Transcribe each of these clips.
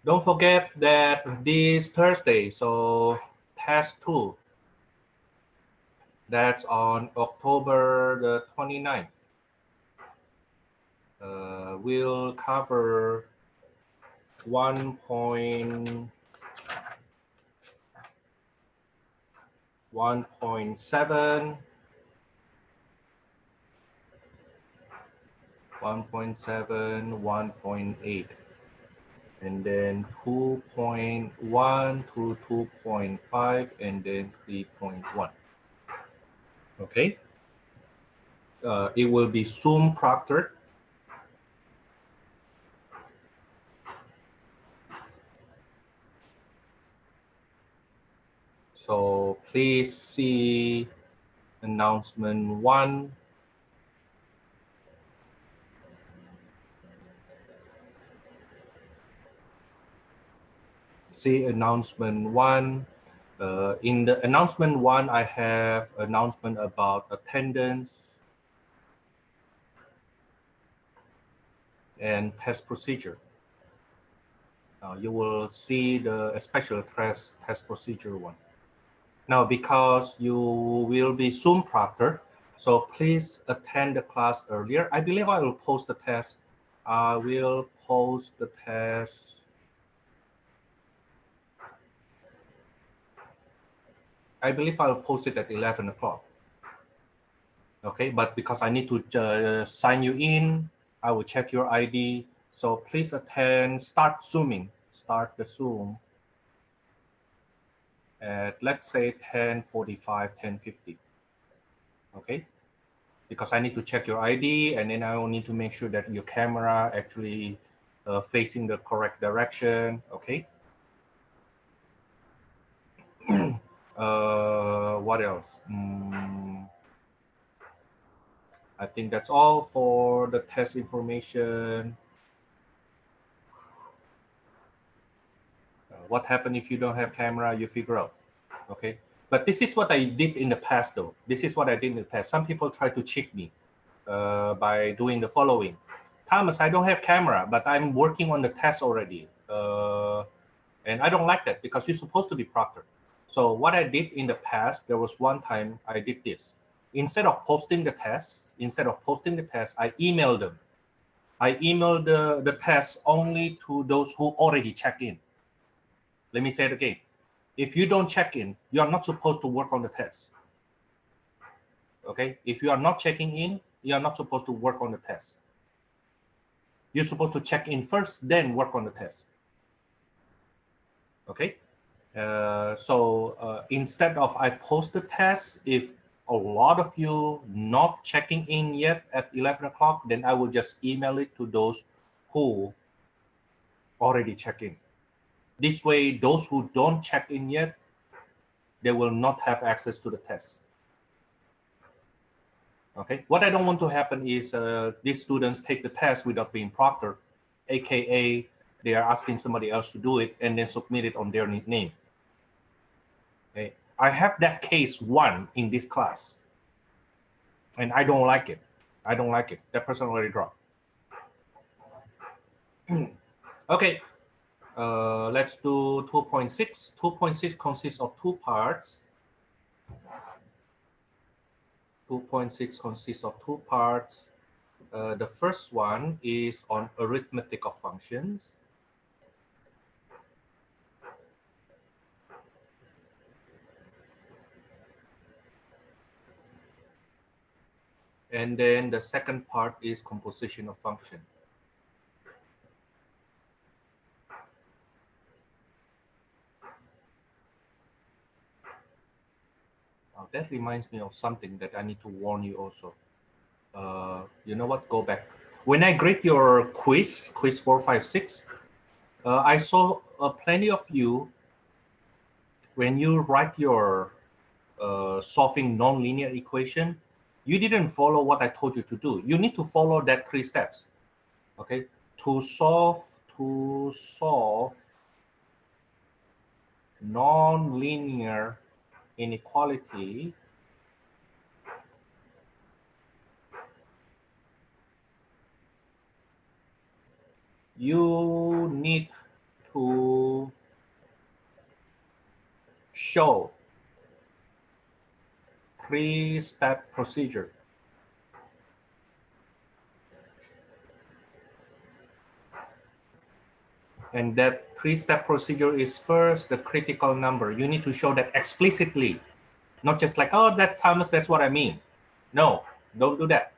Don't forget that this Thursday, so test 2, that's on October the 29th. We'll cover 1.7, 1.8, and then 2.1 to 2.5, and then 3.1. Okay. It will be Zoom proctored. So please see announcement 1. See announcement 1. In the announcement 1, I have announcement about attendance and test procedure. You will see the special test procedure 1. Now, because you will be Zoom proctor, so please attend the class earlier. I believe I will post the test. I will post the test. I believe I'll post it at 11 o'clock. Okay, but because I need to sign you in, I will check your ID. So please attend, start Zooming, start the Zoom at, let's say, 10:45, 10:50. Okay, because I need to check your ID, and then I will need to make sure that your camera actually facing the correct direction. Okay. What else? I think that's all for the test information. What happened if you don't have camera, you figure out. Okay. But this is what I did in the past, though. This is what I did in the past. Some people try to cheat me by doing the following. Thomas, I don't have camera, but I'm working on the test already. And I don't like that because you're supposed to be proctor. So what I did in the past, there was one time I did this. Instead of posting the test, I emailed them. I emailed the test only to those who already checked in. Let me say it again. If you don't check in, you are not supposed to work on the test. Okay? If you are not checking in, you are not supposed to work on the test. You're supposed to check in first, then work on the test. Okay? So instead of I post the test, if a lot of you not checking in yet at 11 o'clock, then I will just email it to those who already check in. This way, those who don't check in yet, they will not have access to the test. Okay. What I don't want to happen is these students take the test without being proctored, aka they are asking somebody else to do it and then submit it on their name. Okay. I have that case 1 in this class, and I don't like it. I don't like it. That person already dropped. Okay. Let's do 2.6. 2.6 consists of 2 parts. 2.6 consists of 2 parts. The first one is on arithmetic of functions. And then the second part is composition of function. That reminds me of something that I need to warn you also. You know what? Go back. When I grade your quiz 4, 5, 6, I saw plenty of you, when you write your solving nonlinear equation, you didn't follow what I told you to do. You need to follow that 3 steps. Okay, to solve nonlinear inequality, you need to show three-step procedure. And that three-step procedure is first the critical number. You need to show that explicitly, not just like, oh, that Thomas, that's what I mean. No, don't do that.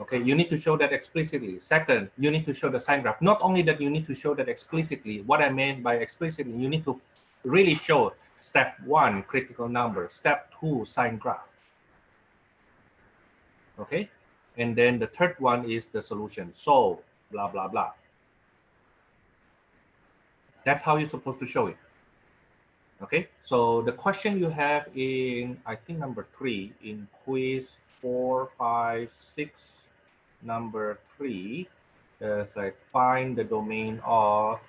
Okay, you need to show that explicitly. Second, you need to show the sign graph. Not only that, you need to show that explicitly. What I meant by explicitly, you need to really show step 1, critical number, step 2, sign graph. Okay, and then the third one is the solution. So, blah, blah, blah. That's how you're supposed to show it. Okay, so the question you have in, I think number 3, in quiz 4, 5, 6, number 3, is like find the domain of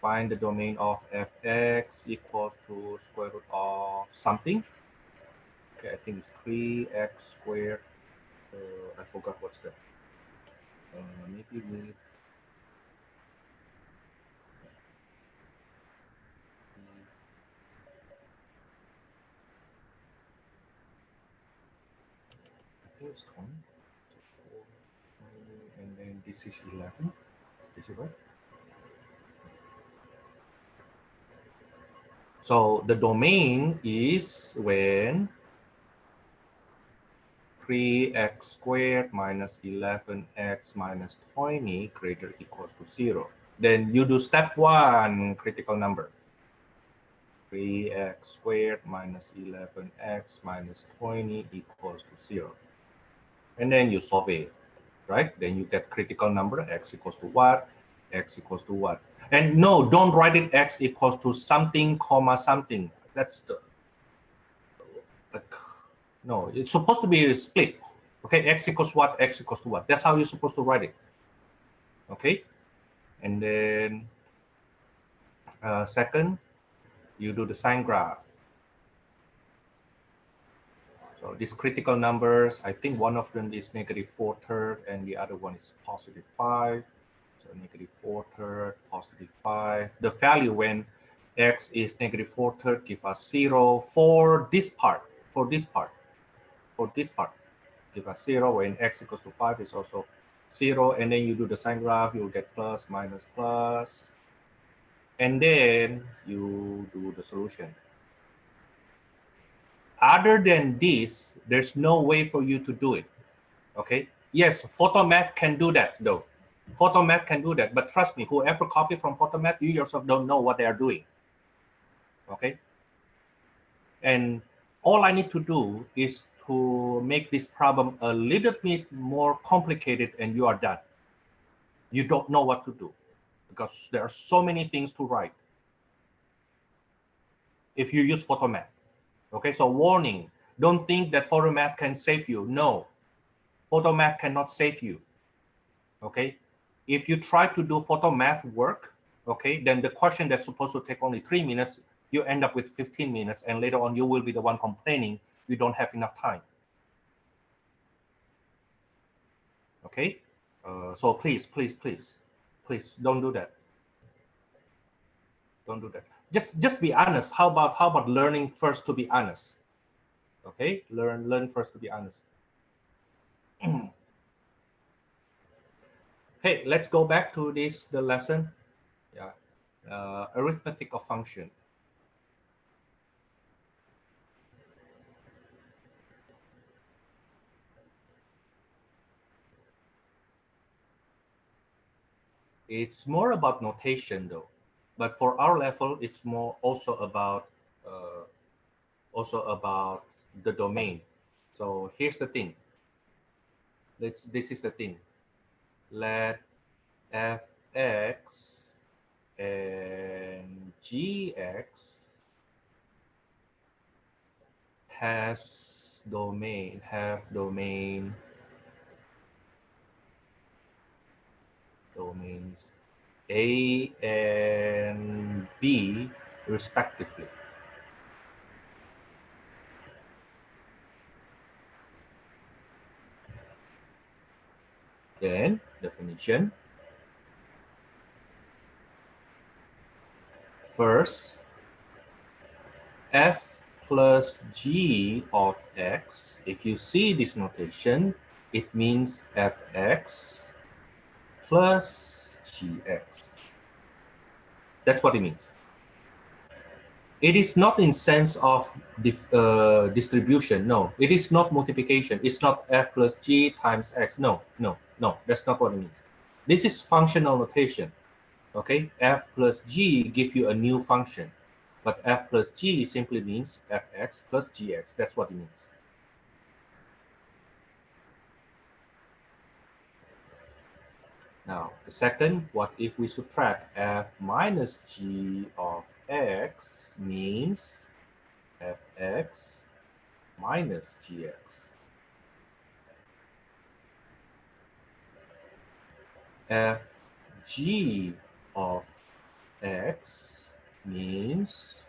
fx equals to square root of something. Okay, I think it's 3x squared. I forgot what's that. Maybe with I think it's 20. So 4, and then this is 11. Is it right? So the domain is when 3x squared minus 11x minus 20 greater equals to 0. Then you do step 1, critical number. 3x squared minus 11x minus 20 equals to 0. And then you solve it, right? Then you get critical number, x equals to what? X equals to what? And no, don't write it x equals to something, comma, something. That's the, like, no, it's supposed to be split. Okay, x equals what, x equals to what. That's how you're supposed to write it. Okay, and then second, you do the sign graph. So these critical numbers, I think one of them is negative 4/3 and the other one is positive 5. So negative 4/3, positive 5. The value when x is negative 4/3 give us 0 for this part, for this part, for this part. Give us 0 when x equals to 5 is also 0. And then you do the sign graph, you'll get plus, minus, plus. And then you do the solution. Other than this, there's no way for you to do it. Okay. Yes, photomath can do that though. Photomath can do that, but trust me, whoever copied from photomath, you yourself don't know what they are doing. Okay. And all I need to do is to make this problem a little bit more complicated and you are done. You don't know what to do because there are so many things to write if you use photomath. Okay, so warning, don't think that photomath can save you. No, photomath cannot save you. Okay, if you try to do photomath work, okay, then the question that's supposed to take only 3 minutes, you end up with 15 minutes, and later on you will be the one complaining you don't have enough time. Okay, so please don't do that. Don't do that. Just be honest. How about learning first to be honest? Okay, learn first to be honest. Hey, let's go back to the lesson. Yeah, arithmetic of function. It's more about notation though, but for our level, it's more also about the domain. So here's the thing. This is the thing. Let fx and gx have domains A and B respectively. Then definition. First, f plus g of x. If you see this notation, it means fx plus gx. That's what it means. It is not in sense of distribution. No, it is not multiplication. It's not f plus g times x. No, no, no. That's not what it means. This is functional notation. Okay, f plus g give you a new function, but f plus g simply means fx plus gx. That's what it means. Now, the second, what if we subtract f minus g of x means fx minus gx. Fg of x means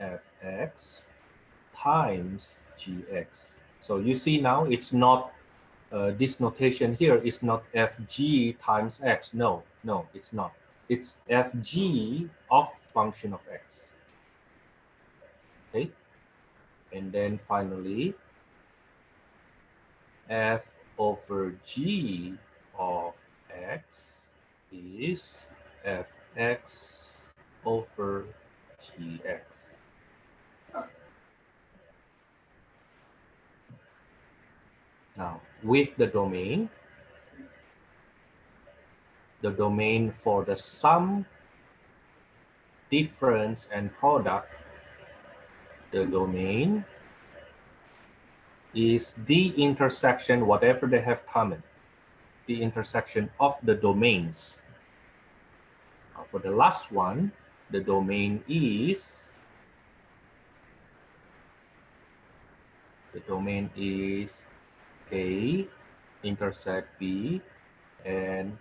fx times gx. So you see now it's not, this notation here is not fg times x. No, no, it's not. It's fg of function of x. Okay? And then finally, f over g of x is fx over gx. Now, with the domain for the sum, difference, and product, the domain is the intersection, whatever they have common, the intersection of the domains. Now, for the last one, the domain is A intersect B and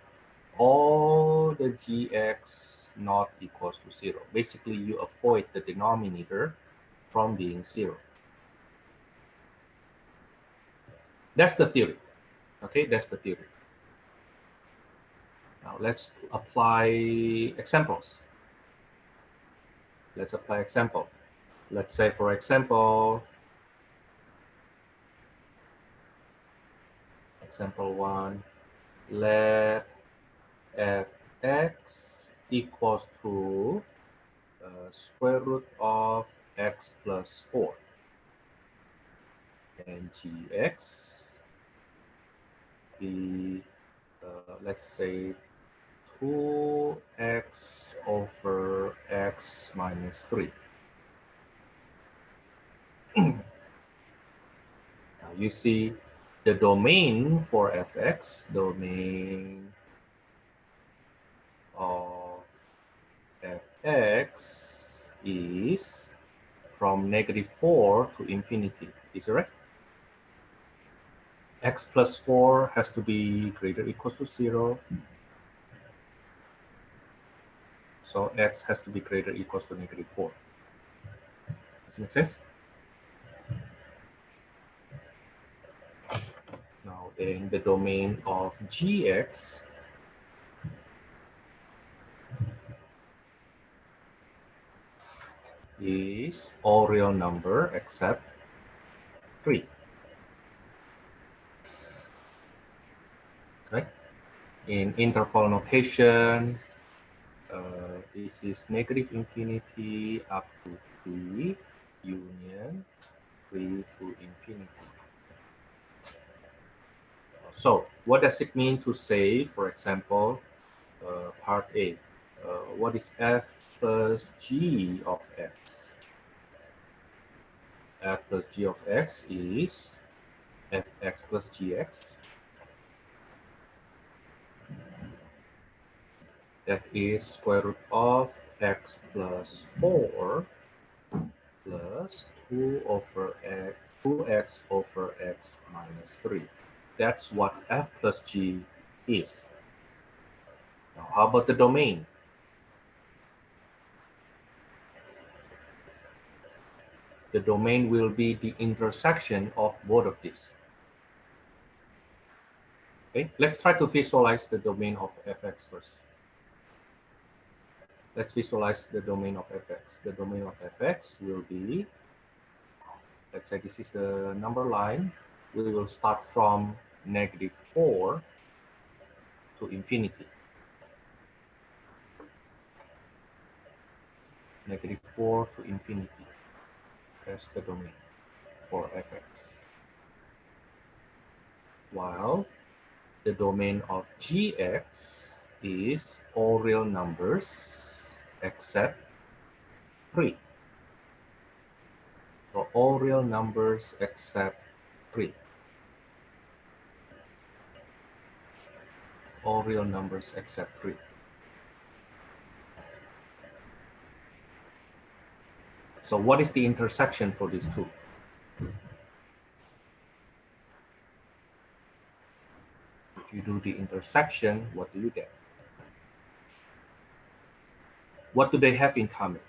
all the gx not equals to 0. Basically, you avoid the denominator from being 0. That's the theory. Okay, that's the theory. Now let's apply examples. Let's apply example. Let's say, for example, example 1, let fx equals to square root of x plus 4 and gx be let's say 2x over x minus 3. Now you see the domain for fx, domain of fx is from -4 to infinity. Is that right? X plus 4 has to be greater or equals to 0. So x has to be greater or equals to -4. Does it make sense? Now then the domain of gx is all real number except 3. Right? In interval notation, this is -infinity up to 3 union 3 to infinity. So what does it mean to say, for example, part A, what is f plus g of x? F plus g of x is fx plus gx. That is square root of x plus 4 plus 2x over x minus 3. That's what f plus g is. Now, how about the domain? The domain will be the intersection of both of these. Okay, let's try to visualize the domain of fx first. Let's visualize the domain of fx. The domain of fx will be, let's say this is the number line. We will start from -4 to infinity. -4 to infinity. That's the domain for fx. While the domain of gx is all real numbers except 3. So all real numbers except 3. All real numbers except 3. So what is the intersection for these two? If you do the intersection, what do you get? What do they have in common?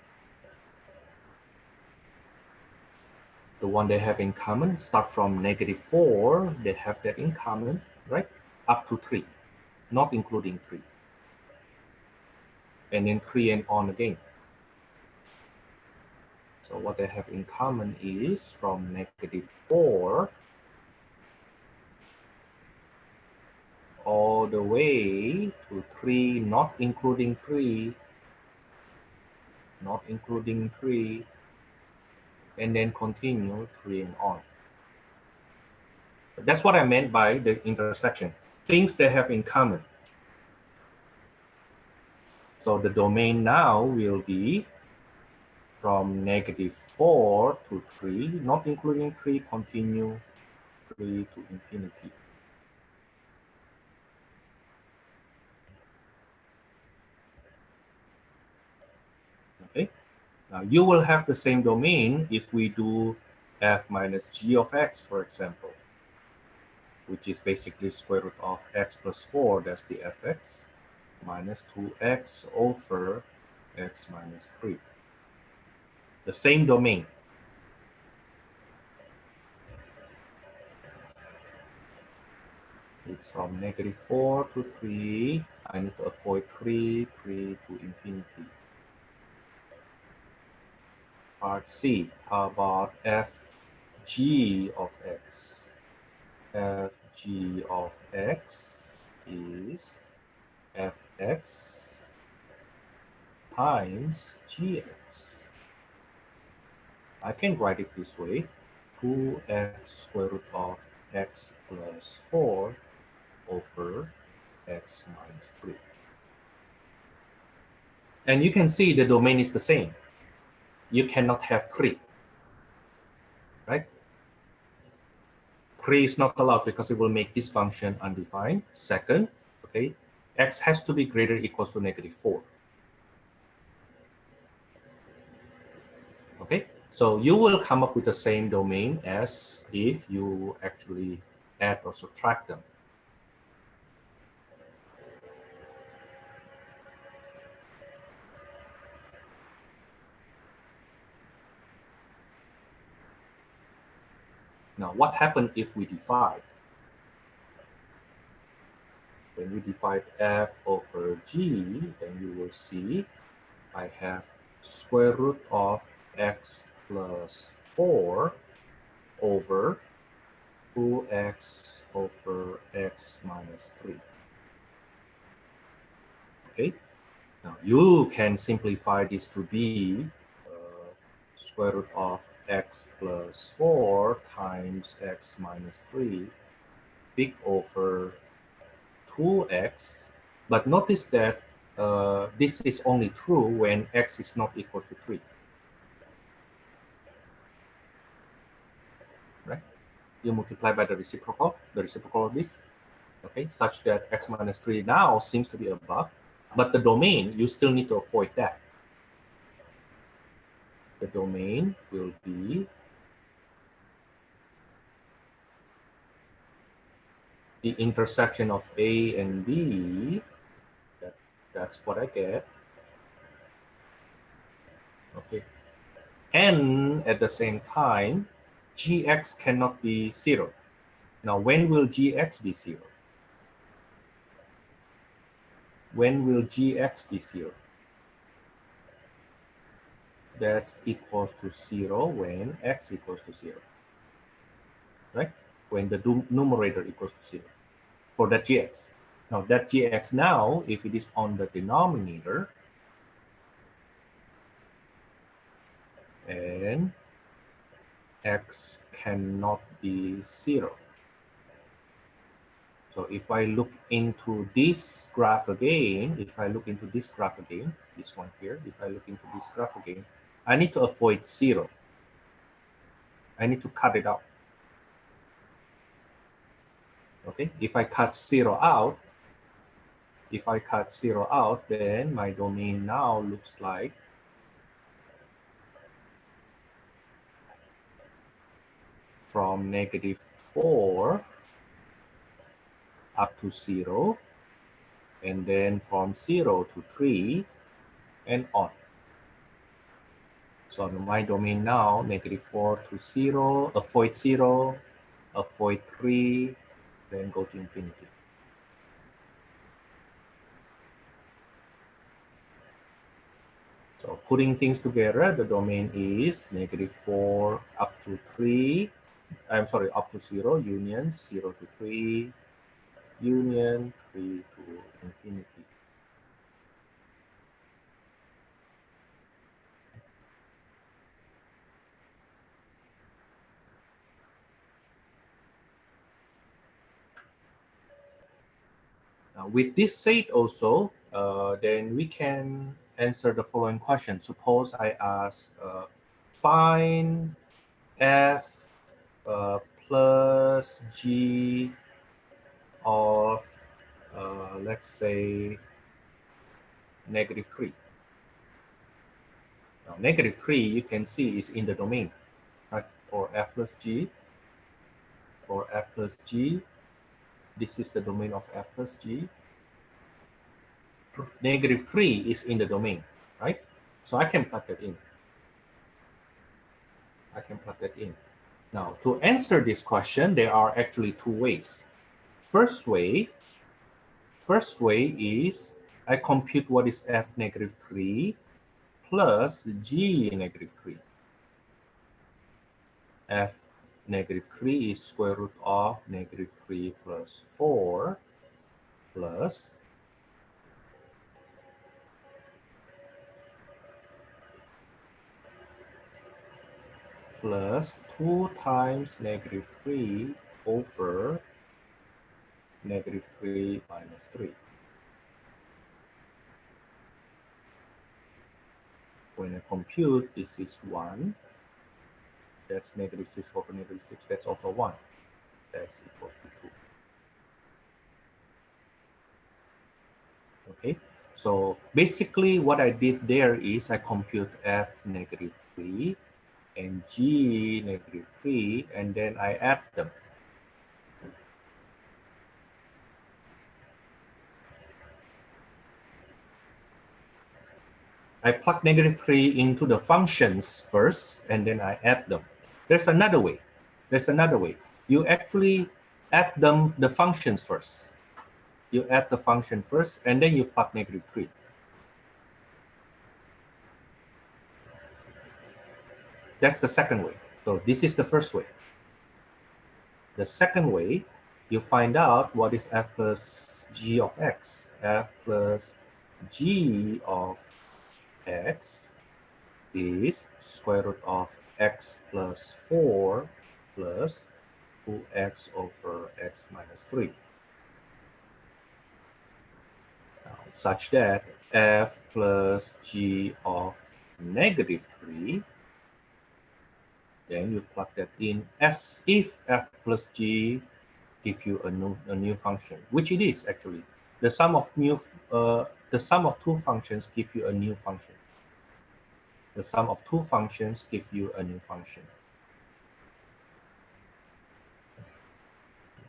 The one they have in common, start from -4, they have that in common, right? Up to 3, not including 3. And then 3 and on again. So what they have in common is from -4 all the way to 3, not including 3, not including 3, and then continue 3 and on. That's what I meant by the intersection. Things they have in common. So the domain now will be from -4 to 3, not including 3, continue 3 to infinity. Okay. Now you will have the same domain if we do f minus g of x, for example, which is basically square root of x plus 4, that's the fx, minus 2x over x minus 3. The same domain. It's from -4 to 3. I need to avoid 3 to infinity. Part C, how about fg of x? Fg of x is fx times gx. I can write it this way, 2x square root of x plus 4 over x minus 3. And you can see the domain is the same. You cannot have 3, right? 3 is not allowed because it will make this function undefined. Second, okay, x has to be greater or equals to -4. Okay, so you will come up with the same domain as if you actually add or subtract them. Now, what happens if we divide? When we divide f over g, then you will see I have square root of x plus 4 over 2x over x minus 3. Okay, now you can simplify this to be square root of x plus 4 times x minus 3 big over 2x, but notice that this is only true when x is not equal to 3. Right? You multiply by the reciprocal of this, okay, such that x minus 3 now seems to be above, but the domain, you still need to avoid that. The domain will be the intersection of A and B. That's what I get. Okay. And at the same time, gx cannot be 0. Now, when will gx be 0? when will gx be 0? That's equals to 0 when x equals to 0, right? When the numerator equals to 0 for that gx. Now that gx now, if it is on the denominator, and x cannot be 0. So if I look into this graph again, this one here, if I look into this graph again, I need to avoid 0. I need to cut it out. Okay, if I cut 0 out, then my domain now looks like from -4 up to 0, and then from 0 to 3, and on. So my domain now, -4 to 0, avoid 0, avoid 3, then go to infinity. So putting things together, the domain is -4 up to 3, up to 0, union 0 to 3, union 3 to infinity. Now, with this said also, then we can answer the following question. Suppose I ask, find f plus g of, let's say, -3. Now, -3, you can see, is in the domain, right? For f plus g, this is the domain of f plus g. -3 is in the domain, right? So I can plug that in. Now, to answer this question, there are actually two ways. First way is I compute what is f -3 plus g -3. F -3 is square root of -3 plus 4 plus plus 2 times -3 over -3 minus 3. When I compute, this is 1. That's -6 over -6. That's also 1. That's equals to 2. Okay, so basically what I did there is I compute f -3 and g -3, and then I add them. I plug -3 into the functions first, and then I add them. There's another way. You actually add them, the functions first. You add the function first, and then you plug -3. That's the second way. So this is the first way. The second way, you find out what is f plus g of x. F plus g of x is square root of x plus 4 plus 2x over x minus 3. Now, such that f plus g of -3, then you plug that in as if f plus g give you a new function, which it is actually. The sum of two functions give you a new function. The sum of two functions give you a new function.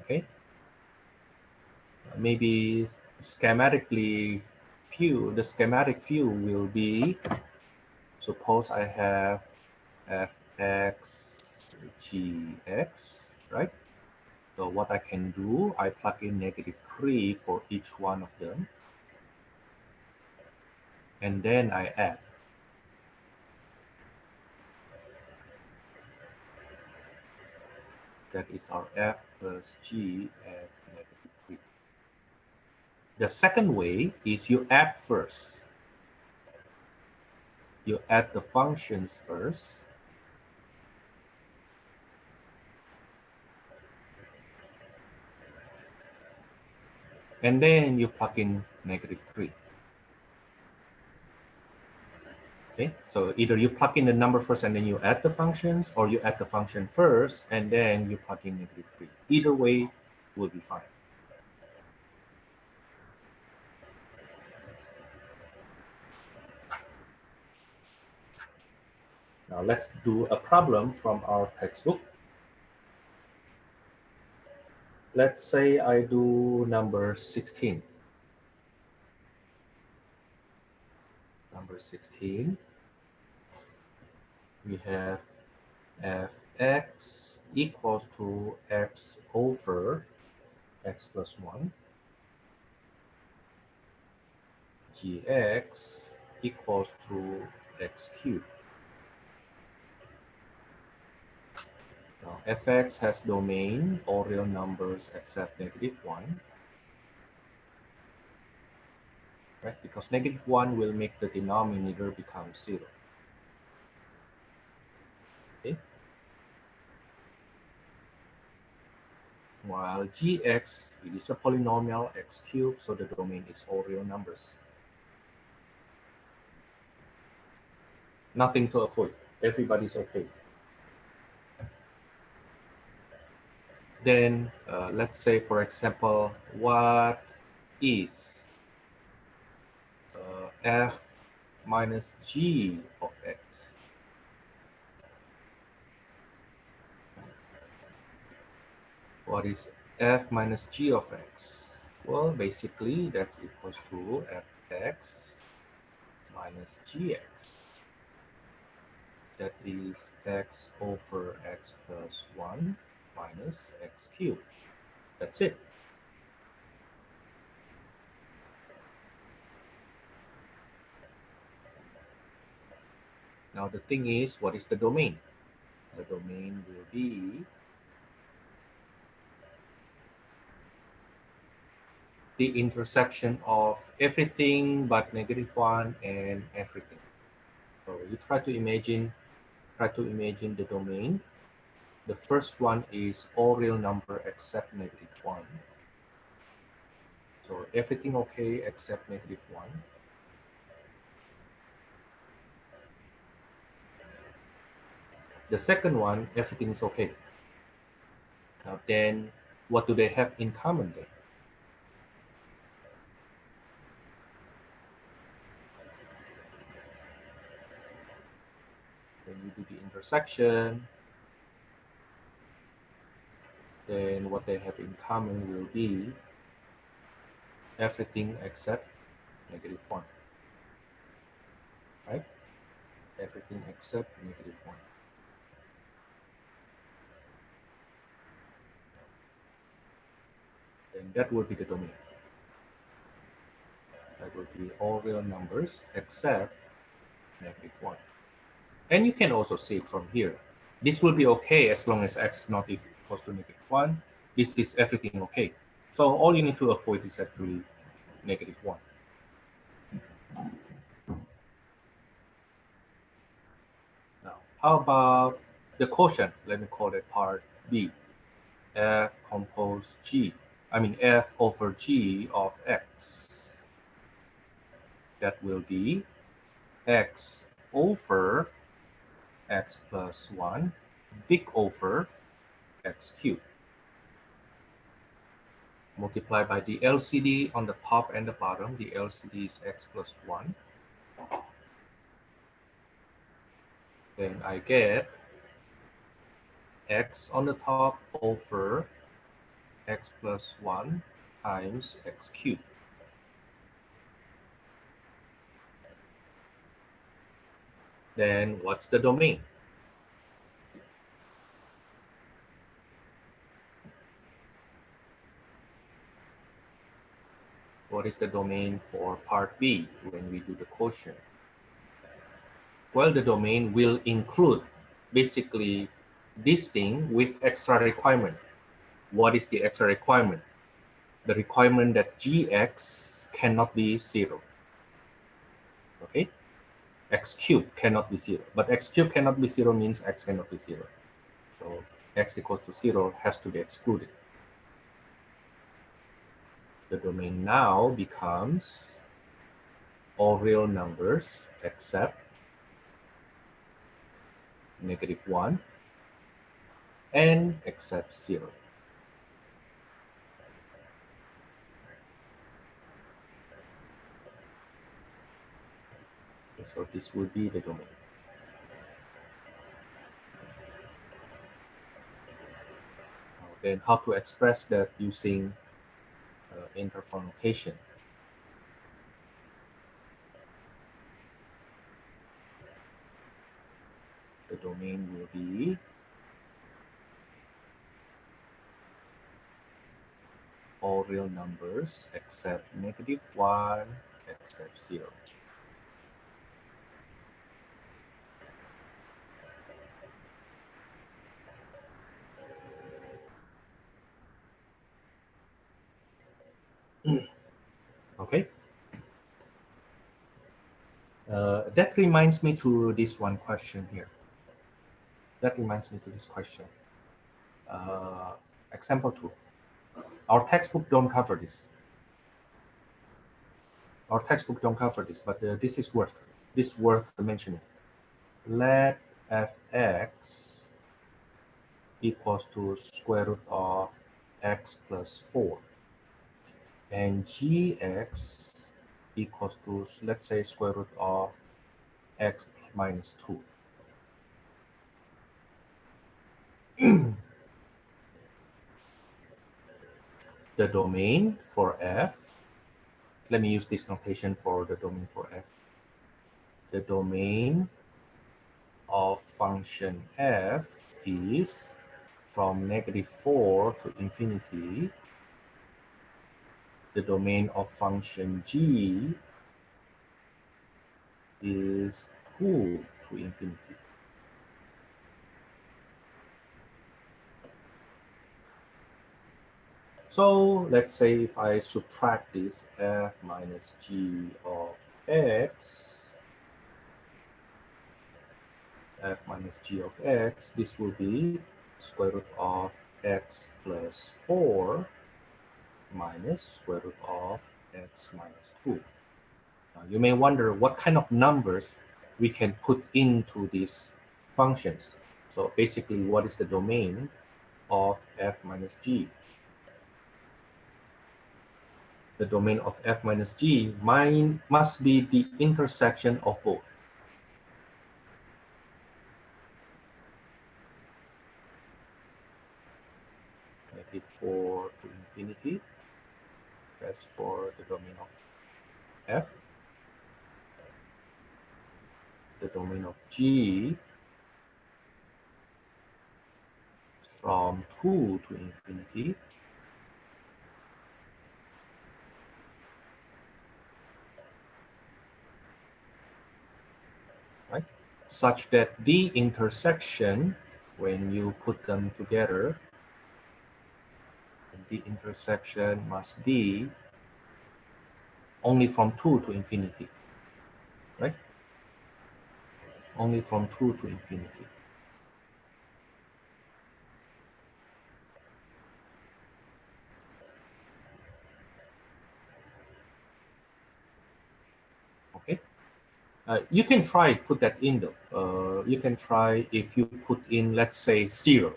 Okay. Maybe schematically view. The schematic view will be, suppose I have fx gx, right? So what I can do, I plug in -3 for each one of them. and then I add. That is our f plus g at -3. The second way is you add first. You add the functions first. And then you plug in -3. Okay, so either you plug in the number first and then you add the functions, or you add the function first and then you plug in -3. Either way will be fine. Now let's do a problem from our textbook. Let's say I do number 16. Number 16, we have fx equals to x over x plus 1, gx equals to x cubed. Now fx has domain, all real numbers except -1, right? Because -1 will make the denominator become 0. Okay. While gx is a polynomial x cubed, so the domain is all real numbers. Nothing to avoid. Everybody's okay. Then let's say, for example, what is f minus g of x? What is f minus g of x? Well, basically, that's equals to fx minus gx. That is x over x plus 1 minus x cubed. That's it. Now the thing is, what is the domain? The domain will be the intersection of everything but -1 and everything. So you try to imagine the domain. The first one is all real number except -1. So everything okay except -1. The second one, everything is okay. Now then, what do they have in common then? When you do the intersection, then what they have in common will be everything except -1, right? Everything except -1. Then that will be the domain. That will be all real numbers except -1. And you can also see it from here. This will be okay as long as x not equals to -1. This is everything okay. So all you need to avoid is actually -1. Now, how about the quotient? Let me call it part B. F compose G. I mean F over G of x. That will be x over x plus 1 big over x cubed. Multiply by the LCD on the top and the bottom. The LCD is x plus 1. Then I get x on the top over x plus 1 times x cubed. Then what's the domain? What is the domain for part B when we do the quotient? Well, the domain will include basically this thing with extra requirement. What is the extra requirement? The requirement that gx cannot be 0. Okay? X cubed cannot be 0. But x cubed cannot be 0 means x cannot be 0. So x equals to 0 has to be excluded. The domain now becomes all real numbers except -1 and except 0. Okay, so this will be the domain. Then how to express that using interval notation. The domain will be all real numbers except -1 except 0. Okay. That reminds me to this one question here. That reminds me to this question. Example 2. Our textbook don't cover this. Our textbook don't cover this, but this is worth mentioning. Let fx equals to square root of x plus 4 and gx equals to, let's say, square root of x minus 2. The domain for f, let me use this notation for the domain for f. The domain of function f is from -4 to infinity. The domain of function g is 2 to infinity. So let's say if I subtract this f minus g of x, f minus g of x, this will be square root of x plus 4 minus square root of x minus 2. Now, you may wonder what kind of numbers we can put into these functions. So basically, what is the domain of f minus g? The domain of f minus g must be the intersection of both. -4 to infinity, that's for the domain of f. The domain of g is from 2 to infinity. Right? Such that the intersection, when you put them together, the intersection must be only from 2 to infinity, right? Only from 2 to infinity. Okay. You can try put that in though. You can try if you put in, let's say, 0.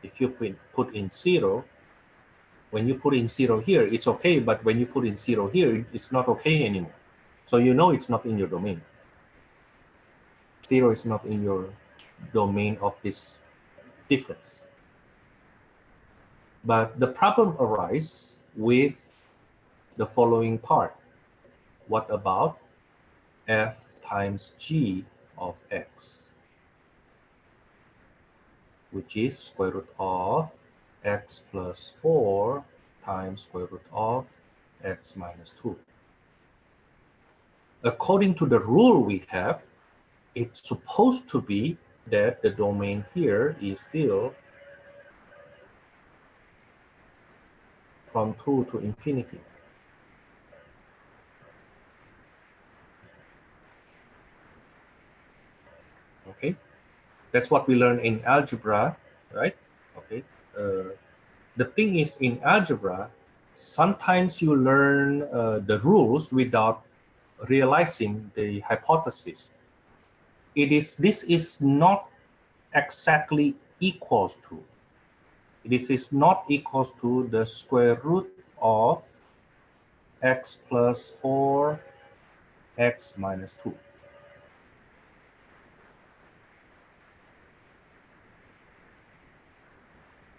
If you put in 0, when you put in 0 here, it's okay, but when you put in 0 here, it's not okay anymore. So you know it's not in your domain. 0 is not in your domain of this difference. But the problem arises with the following part. What about f times g of x, which is square root of x plus 4 times square root of x minus 2. According to the rule we have, it's supposed to be that the domain here is still from 2 to infinity. Okay, that's what we learn in algebra, right? Okay, the thing is, in algebra, sometimes you learn the rules without realizing the hypothesis. This is not exactly equals to. This is not equals to the square root of x plus 4 x minus 2.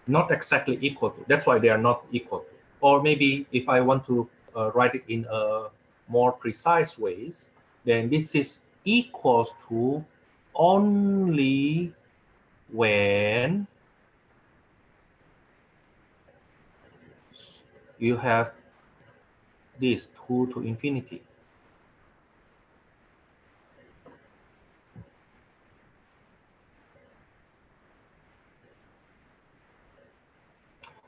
Not exactly equal to. That's why they are not equal to. Or maybe if I want to write it in a more precise ways, then this is equals to only when you have this 2 to infinity.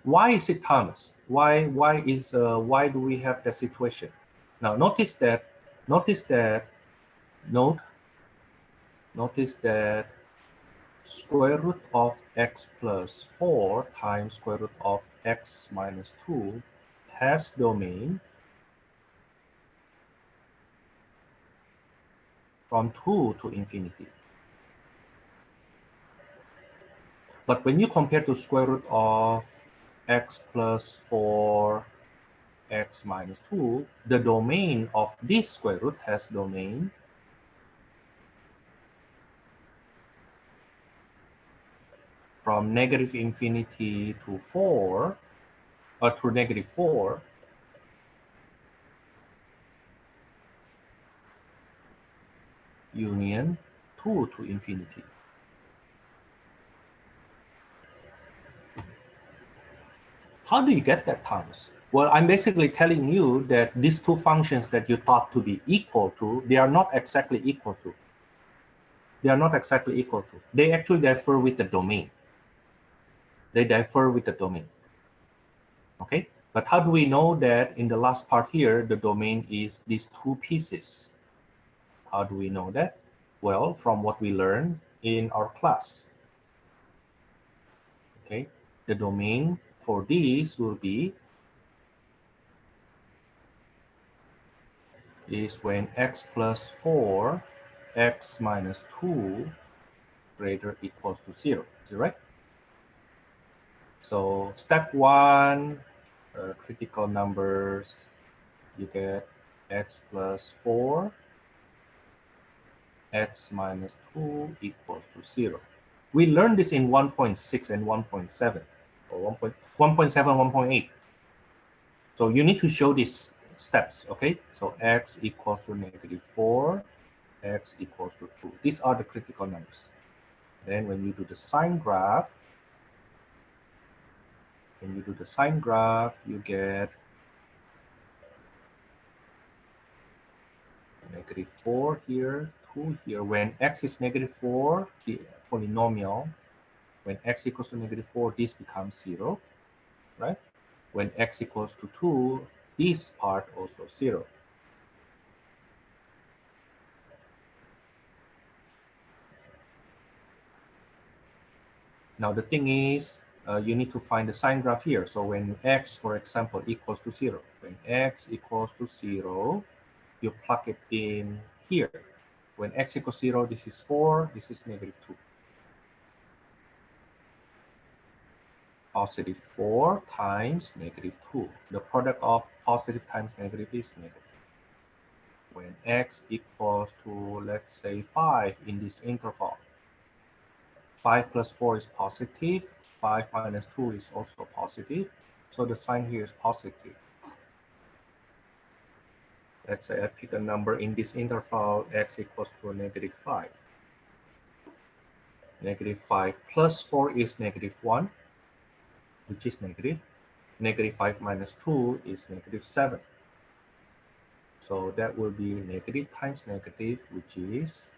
Why is it, Thomas? Why do we have that situation? Now notice that notice that square root of x plus 4 times square root of x minus 2 has domain from 2 to infinity. But when you compare to square root of x plus 4 x minus 2, the domain of this square root has domain from negative infinity to 4, or to negative 4, union 2 to infinity. How do you get that, Thomas? Well, I'm basically telling you that these two functions that you thought to be equal to, they are not exactly equal to. They are not exactly equal to. They actually differ with the domain. They differ with the domain. Okay? But how do we know that in the last part here, the domain is these two pieces? How do we know that? Well, from what we learned in our class. Okay? The domain for these will be is when x plus 4, x minus 2 greater equals to 0. Is it right? So step 1, critical numbers, you get x plus 4, x minus 2 equals to 0. We learned this in 1.6 and 1.7, or 1.7, 1.8. So you need to show these steps, okay? So x equals to negative 4, x equals to 2. These are the critical numbers. Then when you do the sign graph, you get negative 4 here, 2 here. When x is negative 4, the polynomial, when x equals to negative 4, this becomes 0, right? When x equals to 2, this part also 0. Now the thing is, you need to find the sign graph here. So when x, for example, equals to 0, when x equals to 0, you plug it in here. When x equals 0, this is 4, this is negative 2. Positive 4 times negative 2. The product of positive times negative is negative. When x equals to, let's say, 5 in this interval, 5 plus 4 is positive, 5 minus 2 is also positive, so the sign here is positive. Let's say I pick a number in this interval, x equals to negative 5. Negative 5 plus 4 is negative 1, which is negative. Negative 5 minus 2 is negative 7. So that will be negative times negative, which is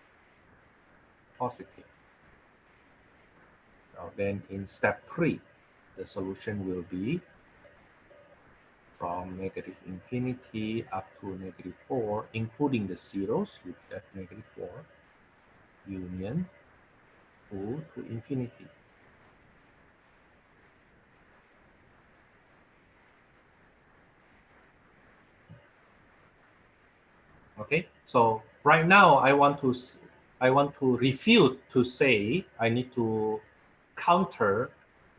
positive. Now then in step 3, the solution will be from negative infinity up to negative 4, including the zeros with that negative 4, union 2 to infinity. Okay, so right now I want to refute to say I need to counter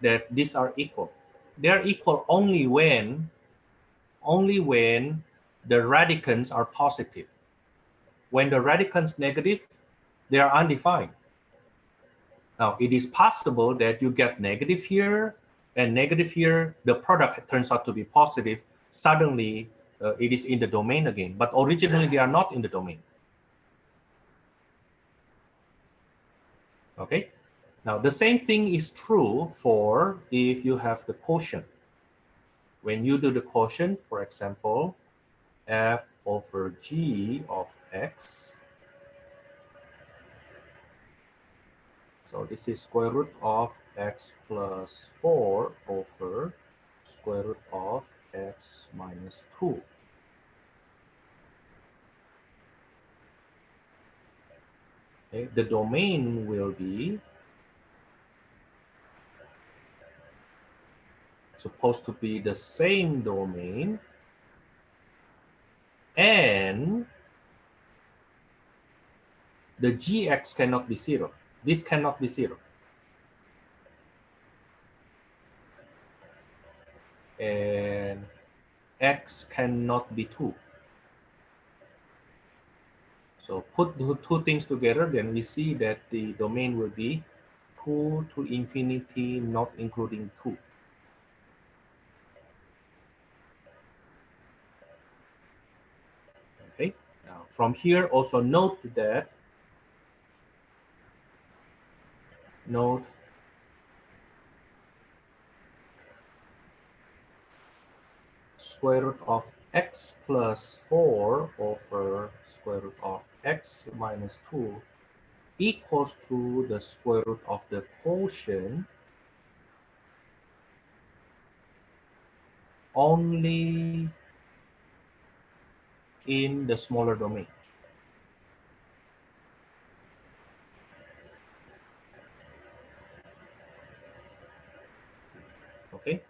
that these are equal. They're equal only when the radicands are positive. When the radicands negative, they are undefined. Now it is possible that you get negative here and negative here, the product turns out to be positive. Suddenly it is in the domain again, but originally they are not in the domain. Okay, now the same thing is true for if you have the quotient. When you do the quotient, for example, f over g of x, so this is square root of x plus 4 over square root of x minus 2. Okay, the domain will be supposed to be the same domain, and the gx cannot be 0. This cannot be 0. And x cannot be 2. So put the two things together, then we see that the domain will be 2 to infinity, not including 2. Okay, now from here also note square root of x plus 4 over square root of x minus 2 equals to the square root of the quotient only in the smaller domain. Okay,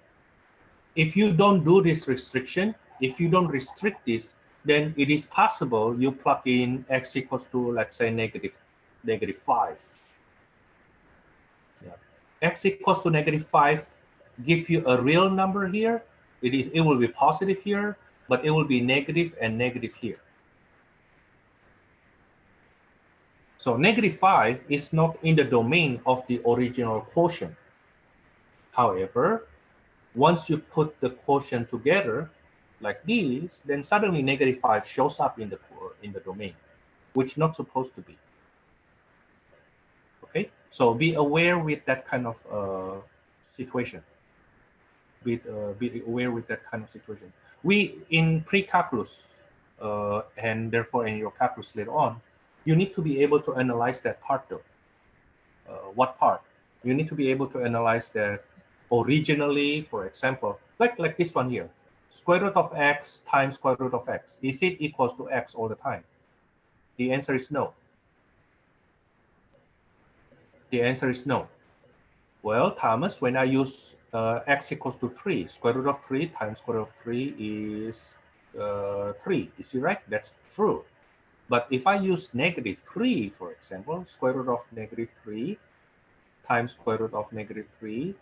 if you don't do this restriction, if you don't restrict this, then it is possible you plug in x equals to, let's say, negative 5. Yeah. X equals to negative 5 give you a real number here. It will be positive here, but it will be negative and negative here. So negative 5 is not in the domain of the original quotient. However, once you put the quotient together like this, then suddenly negative 5 shows up in the domain, which not supposed to be. Okay, so be aware with that kind of situation. Be aware with that kind of situation. We in pre-calculus and therefore in your calculus later on, you need to be able to analyze that part though. What part? You need to be able to analyze that originally, for example, like this one here, square root of x times square root of x. Is it equals to x all the time? The answer is no. The answer is no. Well, Thomas, when I use x equals to 3, square root of 3 times square root of 3 is 3. Is it right? That's true. But if I use negative 3, for example, square root of negative 3 times square root of negative 3,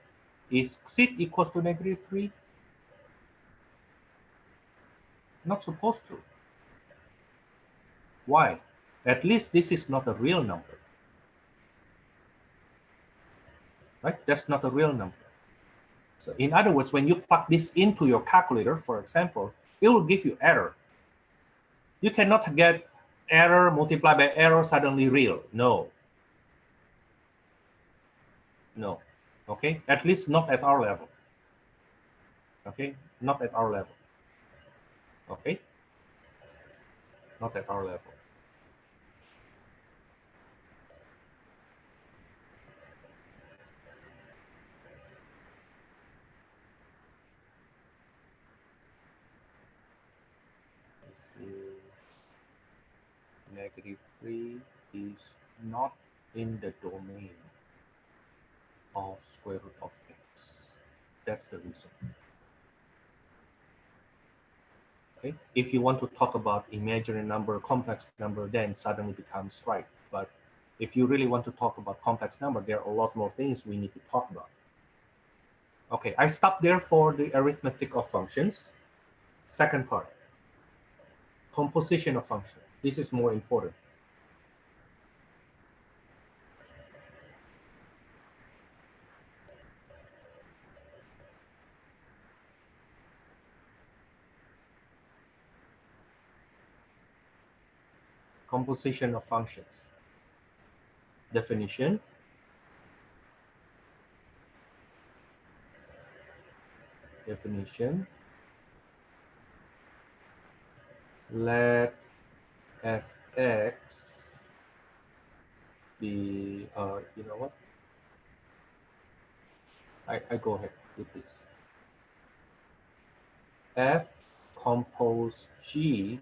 is it equals to negative 3? Not supposed to. Why? At least this is not a real number. Right? That's not a real number. So in other words, when you plug this into your calculator, for example, it will give you error. You cannot get error multiplied by error suddenly real. No. No. Okay? At least not at our level. Okay? Not at our level. Okay? not at our level. This is -3 is not in the domain of square root of x. That's the reason. Okay? If you want to talk about imaginary number, complex number, then suddenly becomes right. But if you really want to talk about complex number, there are a lot more things we need to talk about. Okay, I stopped there for the arithmetic of functions. Second part, composition of functions. This is more important. Composition of functions. Definition. Definition. Let fx be, you know what? I go ahead with this. F compose G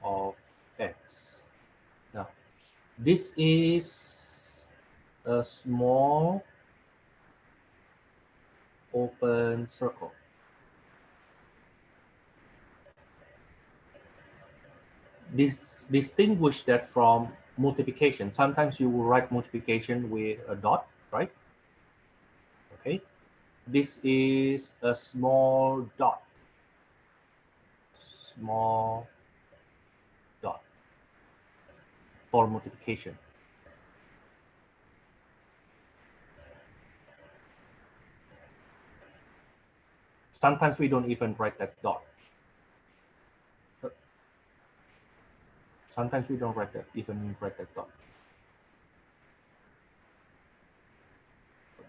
of X. Now, this is a small open circle. Distinguish that from multiplication. Sometimes you will write multiplication with a dot, right? Okay. This is a small dot. Small dot for multiplication. Sometimes we don't even write that dot. Sometimes we don't even write that dot.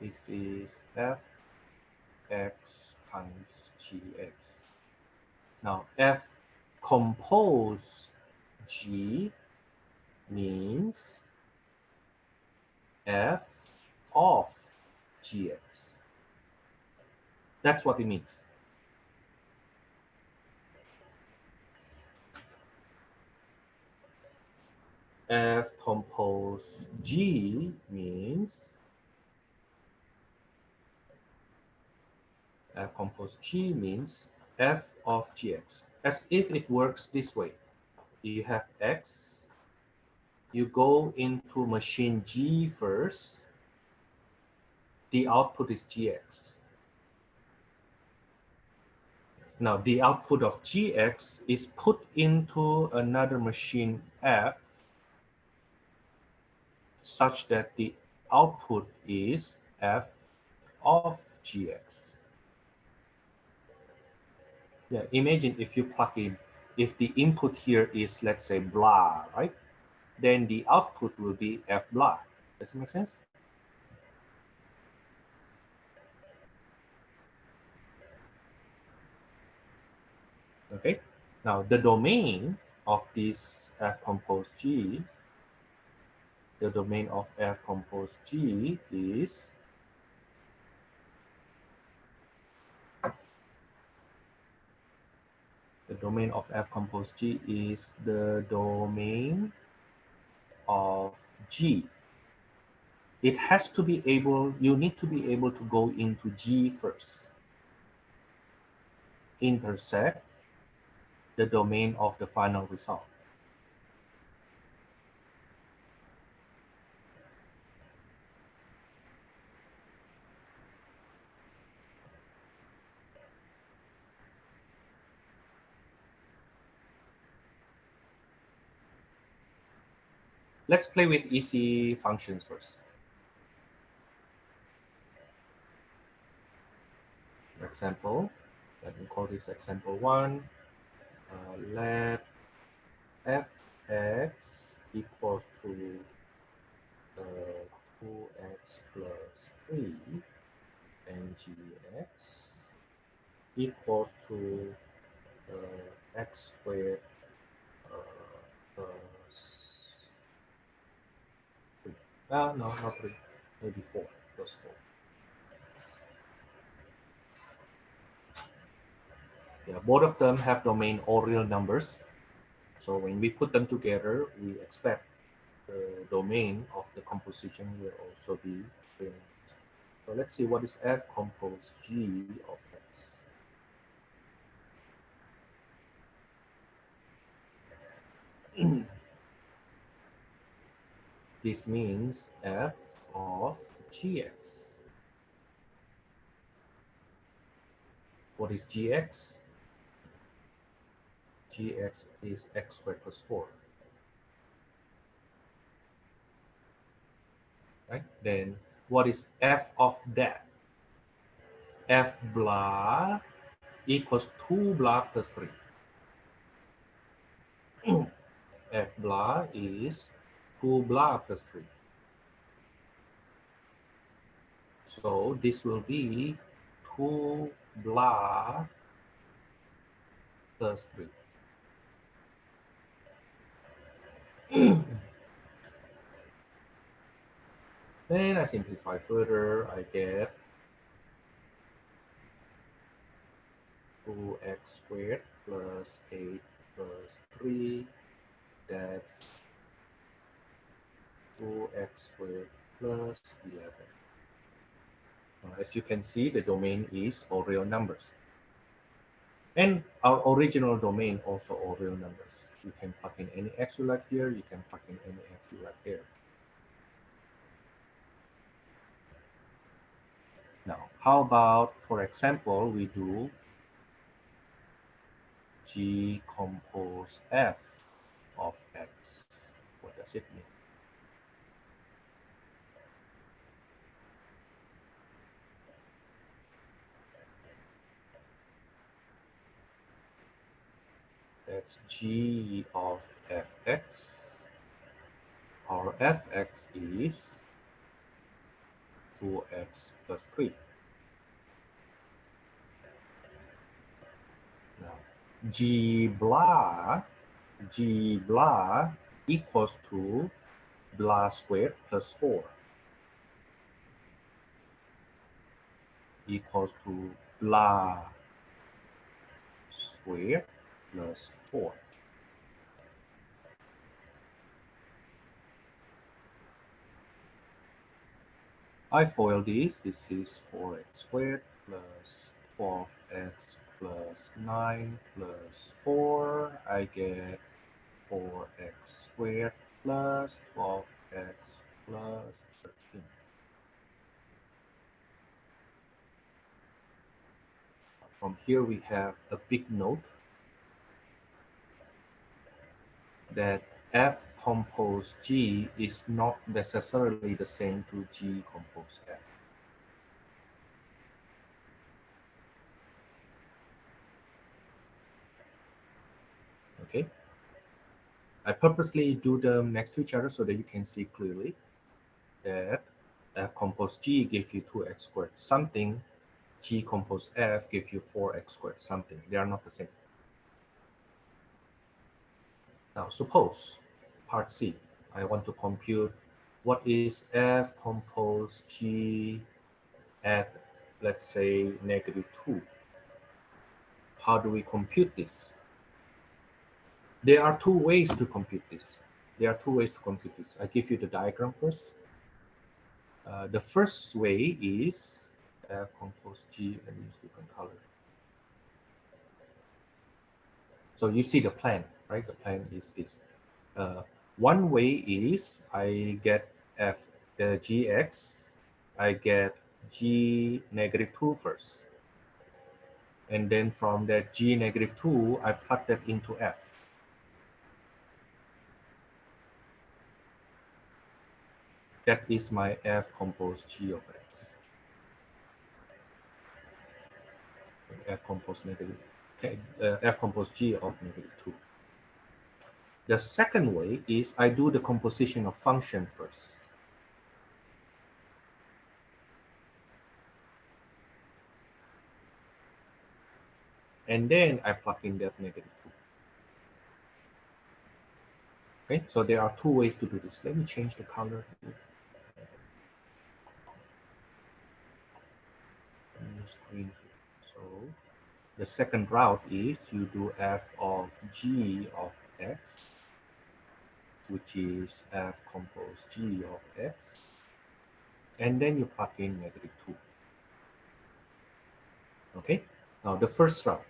This is fx times gx. Now, f compose g means f of gx. That's what it means. F compose G means F compose G means f of gx. As if it works this way. You have x, you go into machine G first, the output is gx. Now the output of gx is put into another machine F such that the output is f of gx. Yeah, imagine if you plug in, if the input here is, let's say, blah, right? Then the output will be f blah. Does it make sense? Okay. Now the domain of this f compose G, the domain of f compose G is the domain of f compose G is the domain of G. It has to be able, you need to be able to go into G first. Intersect the domain of the final result. Let's play with easy functions first. Example, let me call this example 1. Let fx equals to 2x plus 3 and gx equals to x squared plus 3. No, not 3. Maybe 4 plus 4. Yeah, both of them have domain all real numbers. So when we put them together, we expect the domain of the composition will also be real numbers. So let's see what is F compose G of X. This means F of Gx. What is Gx? Gx is x squared plus 4. Right? Then what is F of that? F blah equals 2 blah plus 3. F blah is 2 blah plus 3. So this will be 2 blah plus 3. Then I simplify further, I get 2x squared plus 8 plus 3. That's 2x squared plus 11. As you can see, the domain is all real numbers. And our original domain also all real numbers. You can plug in any x you like here, you can plug in any x you like there. Now, how about, for example, we do G compose F of X. What does it mean? That's G of Fx. Our Fx is 2x plus 3. Now, G blah equals to blah squared plus 4 equals to blah squared plus 4. I FOIL this. This is 4x squared plus 12x plus 9 plus 4. I get 4x squared plus 12x plus 13. From here we have a big note that F compose G is not necessarily the same to G compose F. Okay. I purposely do them next to each other so that you can see clearly that F compose G give you 2x squared something, G compose F give you 4x squared something. They are not the same. Now suppose, part C, I want to compute what is F compose G at, let's say, -2. How do we compute this? There are two ways to compute this. I give you the diagram first. The first way is F compose G, let me use different color. So you see the plan, right? The plan is this. One way is I get F Gx, I get G -2 first. And then from that G -2, I plug that into F. That is my F compose G of X. F compose negative, okay, F compose G of -2. The second way is I do the composition of function first. And then I plug in that -2. Okay, so there are two ways to do this. Let me change the color here. Use green here. So the second route is you do f of g of x, which is f compose g of x, and then you plug in -2. Okay, now the first route,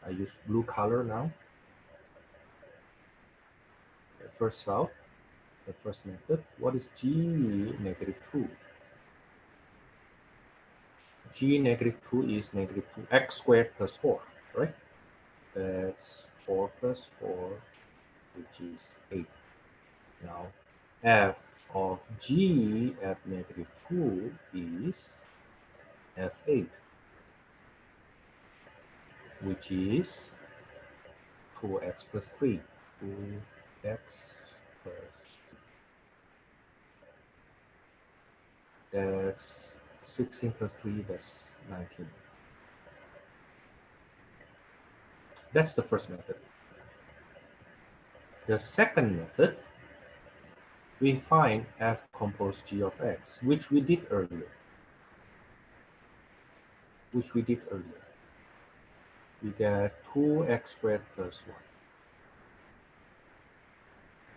I use blue color now. The first route, the first method, what is g -2? G -2 is -2 x squared plus 4, right? That's 4 plus 4, which is 8. Now, f of g at -2 is f8, which is 2x plus 3. 2x plus 3. That's 16 plus 3, that's 19. That's the first method. The second method, we find f compose g of x, which we did earlier. We get 2x squared plus 1.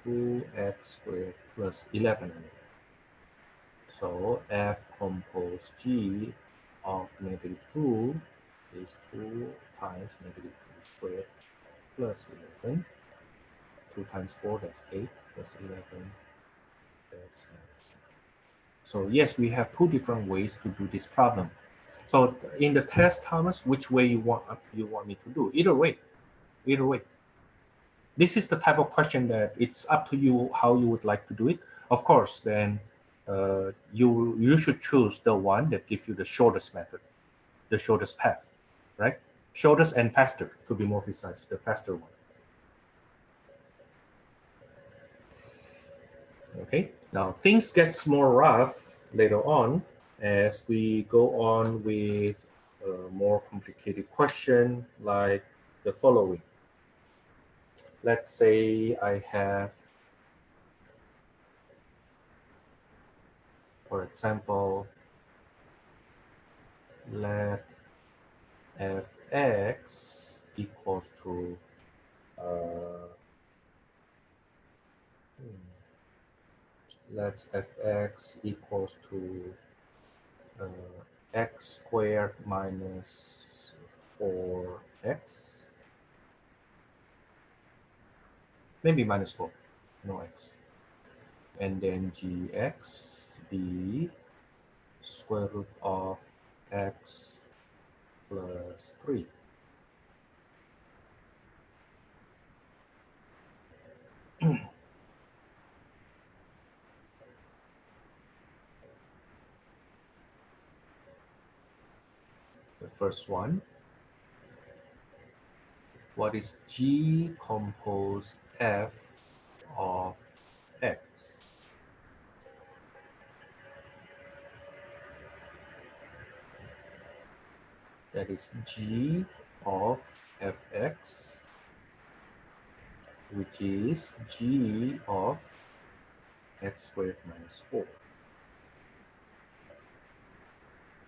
2x squared plus 11. So f compose g of -2 is 2 times -2 squared plus 11. 2 times 4, that's 8, plus 11, that's 19. So yes, we have two different ways to do this problem. So in the test, Thomas, which way you want me to do? Either way. This is the type of question that it's up to you how you would like to do it. Of course, then you should choose the one that gives you the shortest method, the shortest path, right? Shortest and faster, to be more precise, the faster one. Okay, now things gets more rough later on as we go on with a more complicated question like the following. Let's say I have, for example, let fx equals to let's fx equals to x squared minus 4x, maybe minus 4, no x, and then gx be square root of x plus 3. The first one, what is g compose f of x? That is g of fx, which is g of x squared minus 4.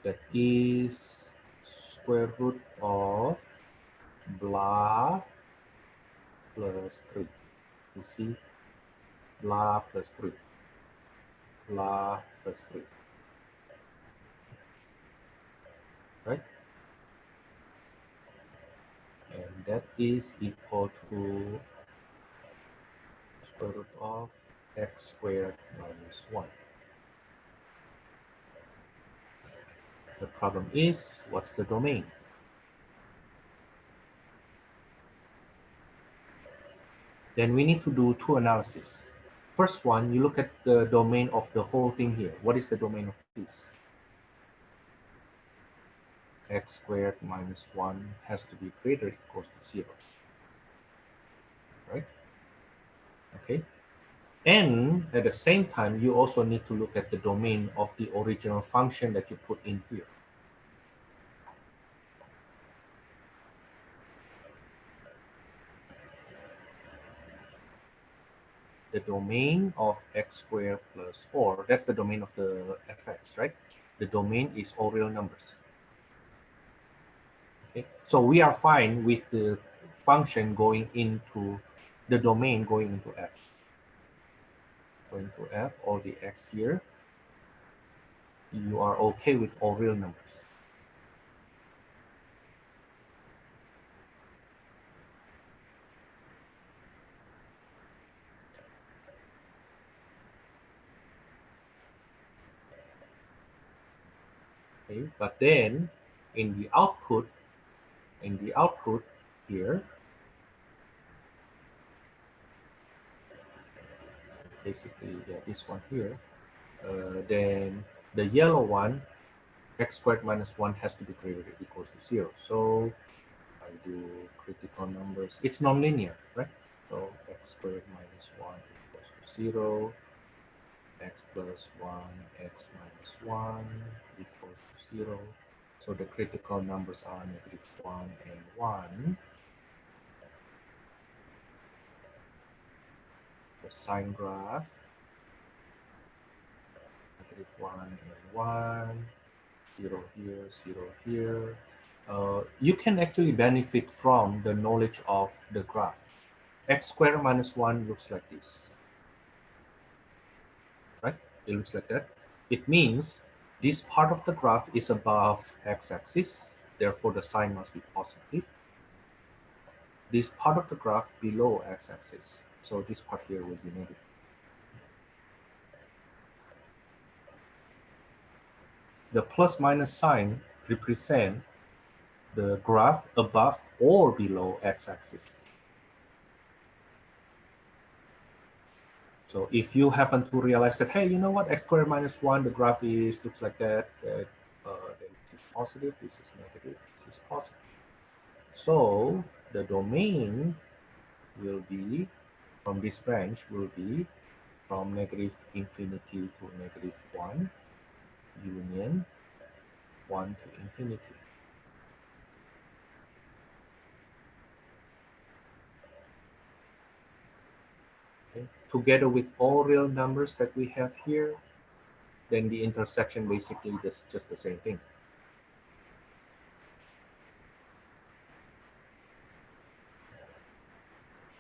That is square root of blah plus 3. You see, blah plus 3. Blah plus 3. Right? And that is equal to square root of x squared minus 1. The problem is, what's the domain? Then we need to do two analyses. First one, you look at the domain of the whole thing here. What is the domain of this? X squared minus 1 has to be greater or equals to 0. Right? Okay. And at the same time, you also need to look at the domain of the original function that you put in here. the domain of x squared plus 4, that's the domain of the fx, right? The domain is all real numbers. Okay, so we are fine with the function going into the domain going into f. So into f, all the x here, you are okay with all real numbers. Okay, but then in the output here, basically, yeah, this one here, then the yellow one, x squared minus 1 has to be greater than or equals to 0. So I do critical numbers. It's nonlinear, right? So x squared minus 1 equals to 0. X plus 1, x minus 1 equals to 0. So the critical numbers are -1 and 1. The sine graph, -1 and 1, 0 here, 0 here. You can actually benefit from the knowledge of the graph. X squared minus 1 looks like this, right? It looks like that. It means this part of the graph is above x-axis, therefore the sign must be positive. This part of the graph below x-axis, so this part here will be negative. The plus minus sign represent the graph above or below x-axis. So if you happen to realize that, hey, you know what, x squared minus 1, the graph looks like that, then this is positive, this is negative, this is positive. So the domain will be, from this branch, will be from -infinity to -1, union 1 to infinity. Okay. Together with all real numbers that we have here, then the intersection basically is just the same thing.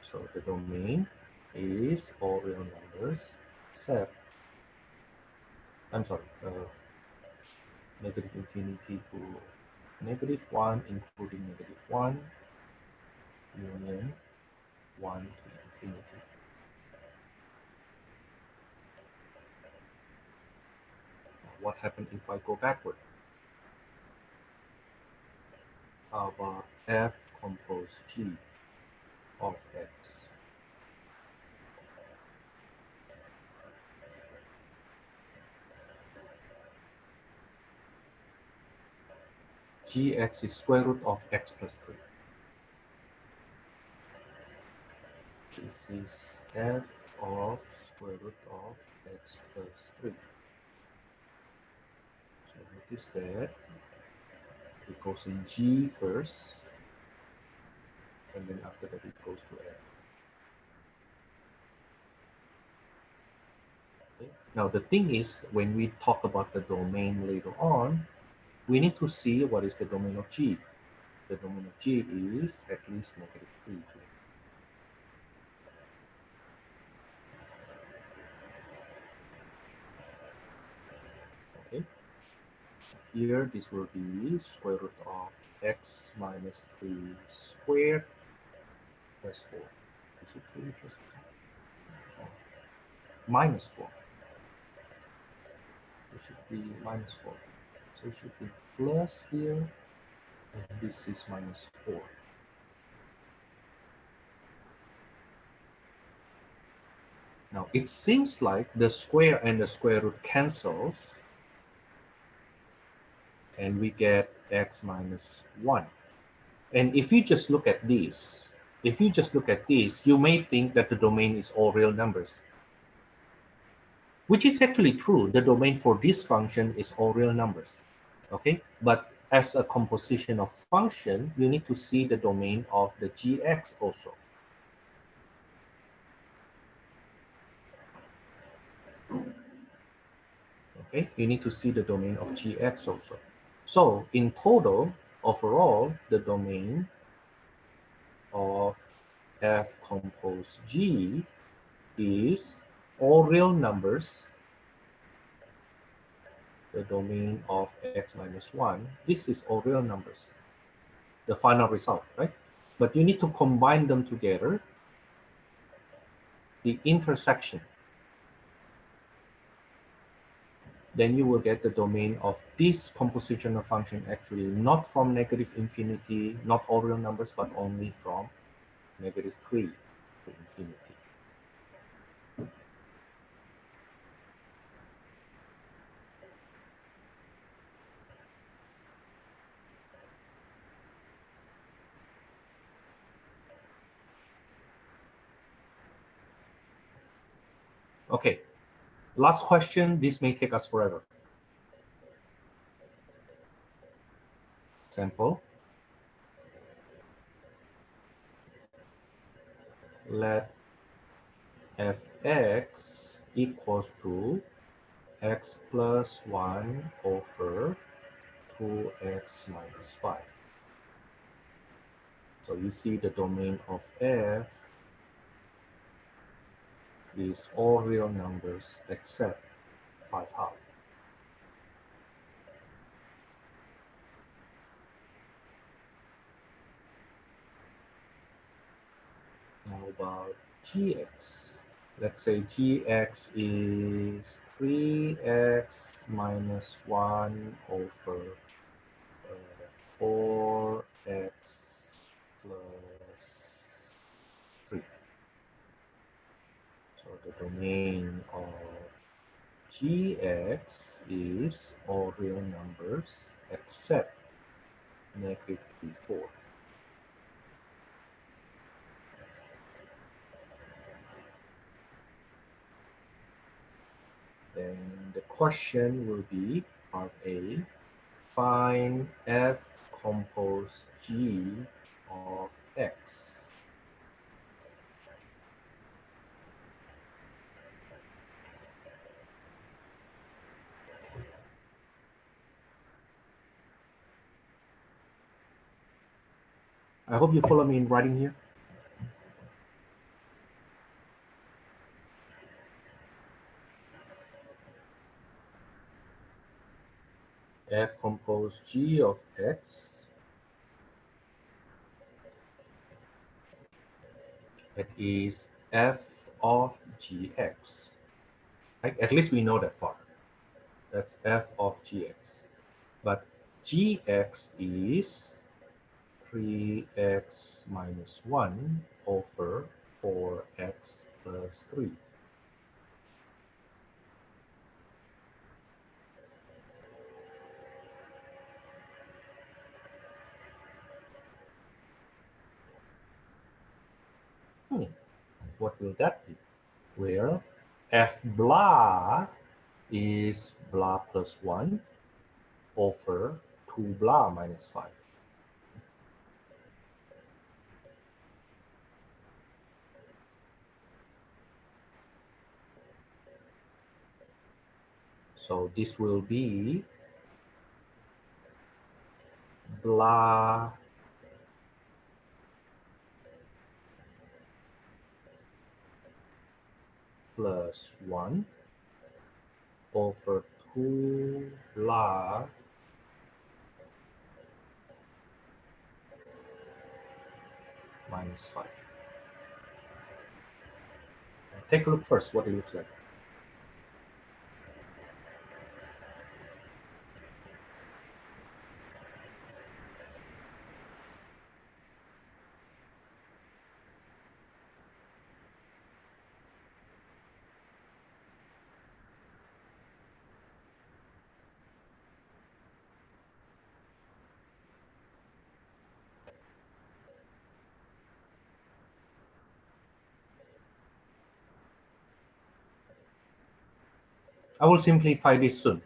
So the domain is all real numbers except, I'm sorry, -infinity to -1, including -1, union 1 to infinity. What happened if I go backward? How about f compose g of x? Gx is square root of x plus 3. This is f of square root of x plus 3. So notice that it goes in g first, and then after that it goes to f. Okay. Now the thing is, when we talk about the domain later on, we need to see what is the domain of g. The domain of g is at least -3. Okay. Here this will be square root of x minus 3 squared plus 4. Is it 3 plus 4? Minus 4. It should be minus 4. So it should be plus here, and this is minus 4. Now it seems like the square and the square root cancels, and we get x minus 1. And if you just look at this, you may think that the domain is all real numbers, which is actually true. The domain for this function is all real numbers, okay? But as a composition of function, you need to see the domain of the gx also. Okay, you need to see the domain of Gx also. So in total, overall, the domain of F compose G is all real numbers, the domain of x minus 1. This is all real numbers, the final result, right? But you need to combine them together, the intersection. Then you will get the domain of this compositional function actually not from negative infinity, not all real numbers, but only from negative 3 to infinity. Okay, last question. This may take us forever. Example. Let fx equals to x plus 1 over 2x minus 5. So you see the domain of f is all real numbers except 5/2. How about gx? Let's say gx is 3x minus 1 over 4x plus 3. So the domain of gx is all real numbers except negative 3/4. Then the question will be part A, find f compose g of x. I hope you follow me in writing here. F compose g of x. It is f of gx. Right? At least we know that far. That's f of gx. But gx is 3x minus 1 over 4x plus 3. What will that be? Where f blah is blah plus 1 over 2 blah minus 5. So this will be blah plus 1 over 2 blah minus 5. Take a look first what it looks like. I will simplify this soon.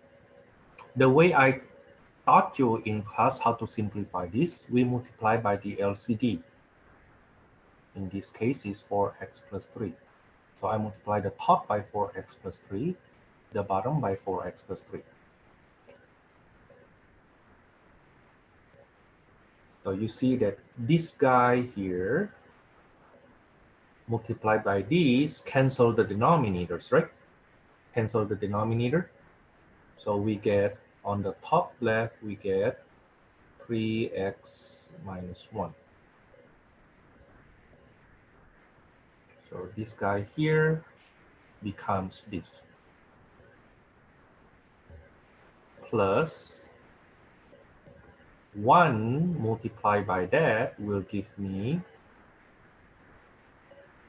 The way I taught you in class how to simplify this, we multiply by the LCD. In this case is 4x plus 3. So I multiply the top by 4x plus 3, the bottom by 4x plus 3. So you see that this guy here multiplied by these cancel the denominators, right? Cancel the denominator. So we get on the top left, we get 3x minus 1. So this guy here becomes this. Plus 1 multiplied by that will give me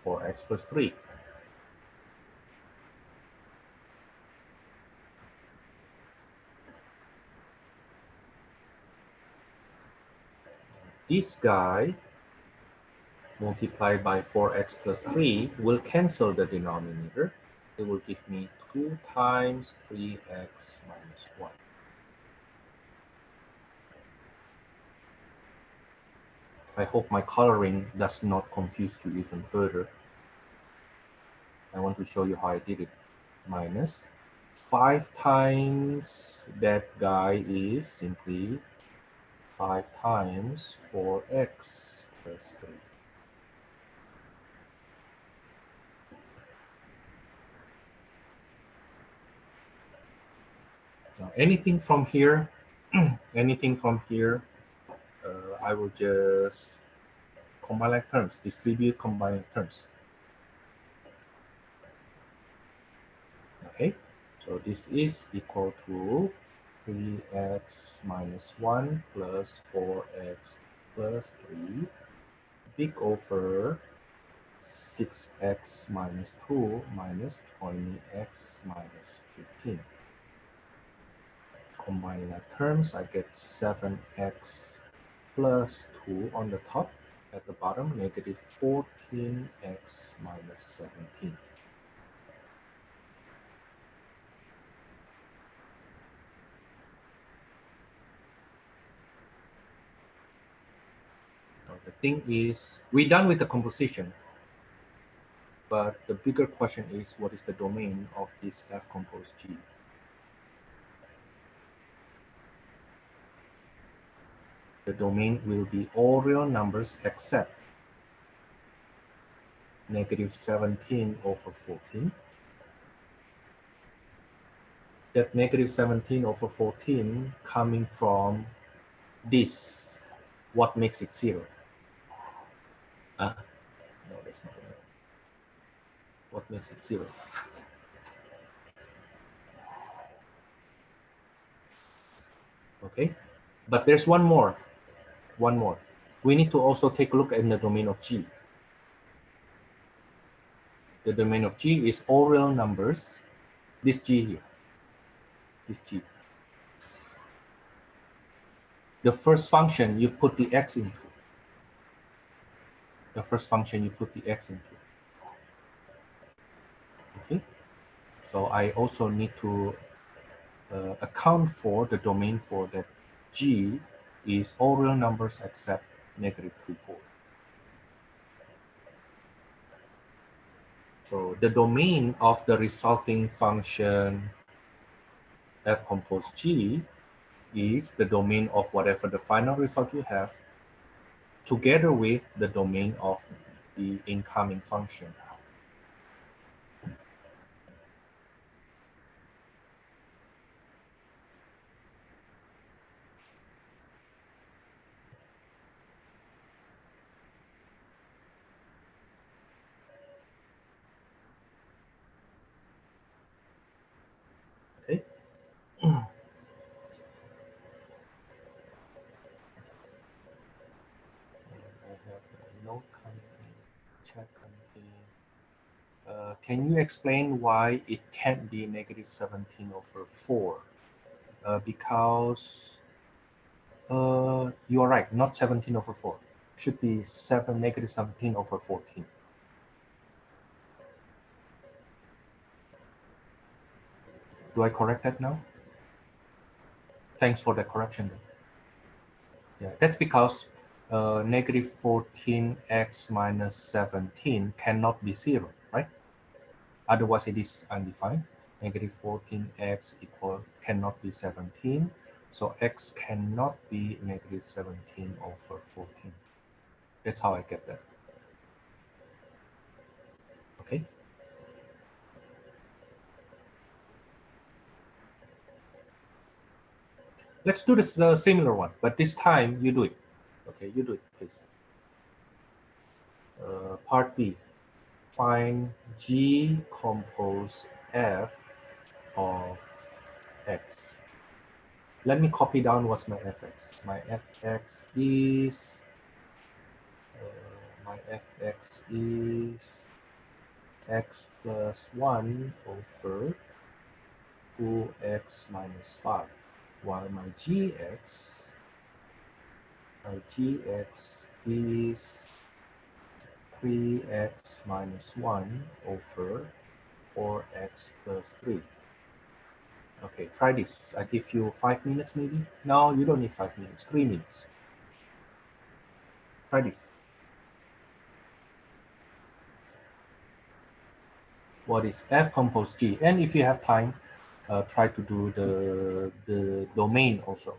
4x plus 3. This guy multiplied by 4x plus 3 will cancel the denominator. It will give me 2 times 3x minus 1. I hope my coloring does not confuse you even further. I want to show you how I did it. Minus 5 times that guy is simply 5 times 4x plus 3. Now, anything from here, I will just combine like terms, distribute combined terms. Okay, so this is equal to 3x minus 1 plus 4x plus 3 big over 6x minus 2 minus 20x minus 15. Combining the terms, I get 7x plus 2 on the top. At the bottom, negative 14x minus 17. Now the thing is, we're done with the composition. But the bigger question is, what is the domain of this F composed G? The domain will be all real numbers except negative 17 over 14. That negative 17 over 14 coming from this. What makes it 0? No, that's not right. What makes it 0? Okay, but there's one more. We need to also take a look at the domain of G. The domain of G is all real numbers. This G here. This G. The first function you put the x into. Okay. So I also need to account for the domain for that G is all real numbers except negative 3, 4. So the domain of the resulting function F composed G is the domain of whatever the final result you have together with the domain of the incoming function. Okay. Can you explain why it can't be negative 17 over 4? Because you are right, not 17 over 4. Should be negative 17 over 14. Do I correct that now? Thanks for the correction. Yeah, that's because negative 14x minus 17 cannot be 0, right? Otherwise, it is undefined. Negative 14x equal cannot be 17. So x cannot be negative 17 over 14. That's how I get that. Okay. Let's do this similar one, but this time you do it. Okay, you do it, please. Part B. Find G compose F of X. Let me copy down what's my fx. My fx is x plus 1 over 2x minus 5, while my gx is 3x minus 1 over 4x plus 3. Okay, try this. I give you 5 minutes maybe. No, you don't need 5 minutes, 3 minutes. Try this. What is F compose G? And if you have time, try to do the domain also.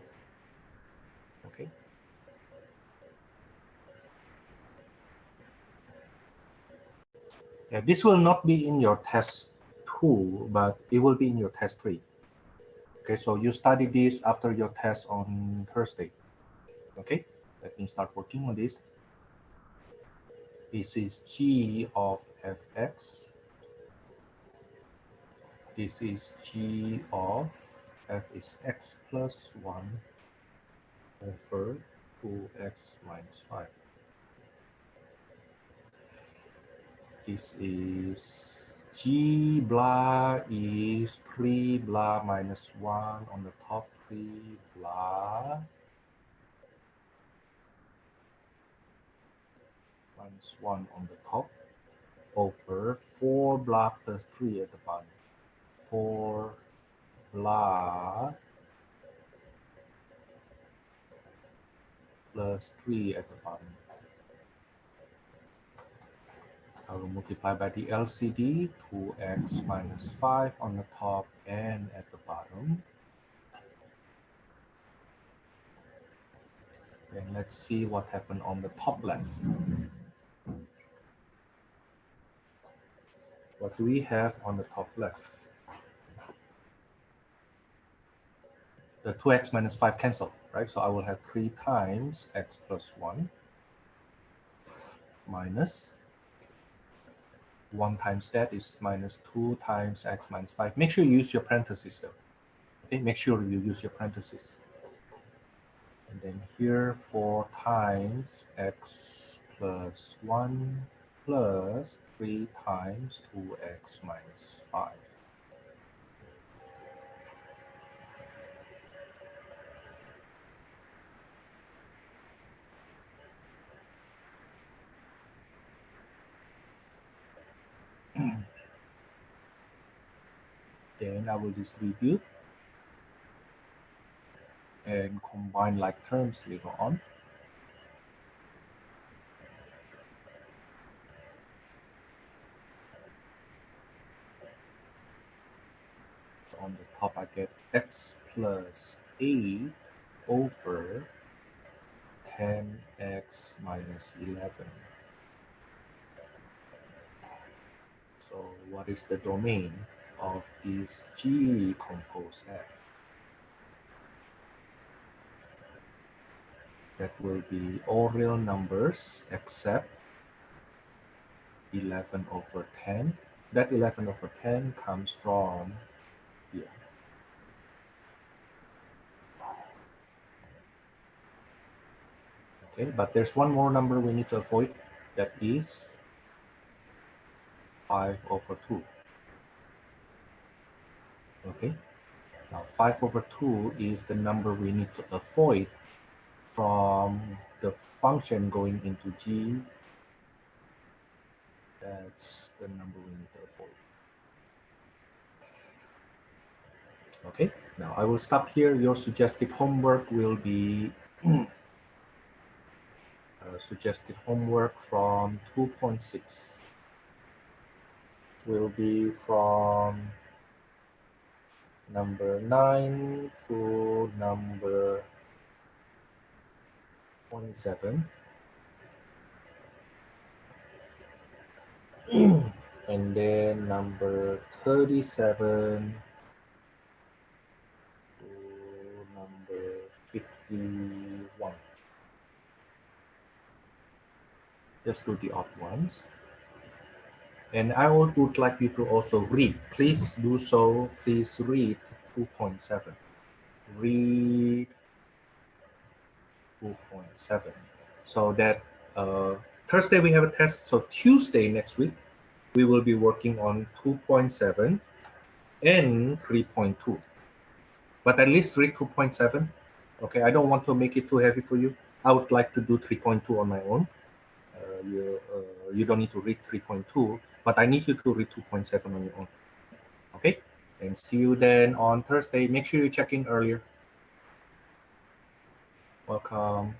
Okay. Yeah, this will not be in your test 2, but it will be in your test 3. Okay, so you study this after your test on Thursday. Okay, let me start working on this. This is G of Fx. This is G of F is x plus 1 over 2x minus 5. This is G blah is 3 blah minus 1 on the top, 3 blah minus 1 on the top over 4 blah plus 3 at the bottom. 4 blah plus 3 at the bottom. I will multiply by the LCD, 2x minus 5 on the top and at the bottom. And let's see what happened on the top left. What do we have on the top left? The 2x minus 5 cancel, right? So I will have 3 times x plus 1 minus 1 times that is minus 2 times x minus 5. Make sure you use your parentheses though. Okay, make sure you use your parentheses. And then here 4 times x plus 1 plus 3 times 2x minus 5. Then I will distribute and combine like terms later on. On the top I get x plus 8 over 10x minus 11. So what is the domain of this G compose F? That will be all real numbers except 11 over 10. That 11 over 10 comes from here. Okay, but there's one more number we need to avoid. That is 5 over 2. Okay, now 5 over 2 is the number we need to avoid from the function going into G. That's the number we need to avoid. Okay, now I will stop here. Your suggested homework will be suggested homework from 2.6 will be from number 9 to number 27. And then number 37 to number 51. Just do the odd ones. And I would like you to also read. Please do so. Please read 2.7. Read 2.7. So that Thursday we have a test. So Tuesday next week, we will be working on 2.7 and 3.2. But at least read 2.7. Okay, I don't want to make it too heavy for you. I would like to do 3.2 on my own. You don't need to read 3.2, but I need you to read 2.7 on your own. Okay, and see you then on Thursday. Make sure you check in earlier. Welcome.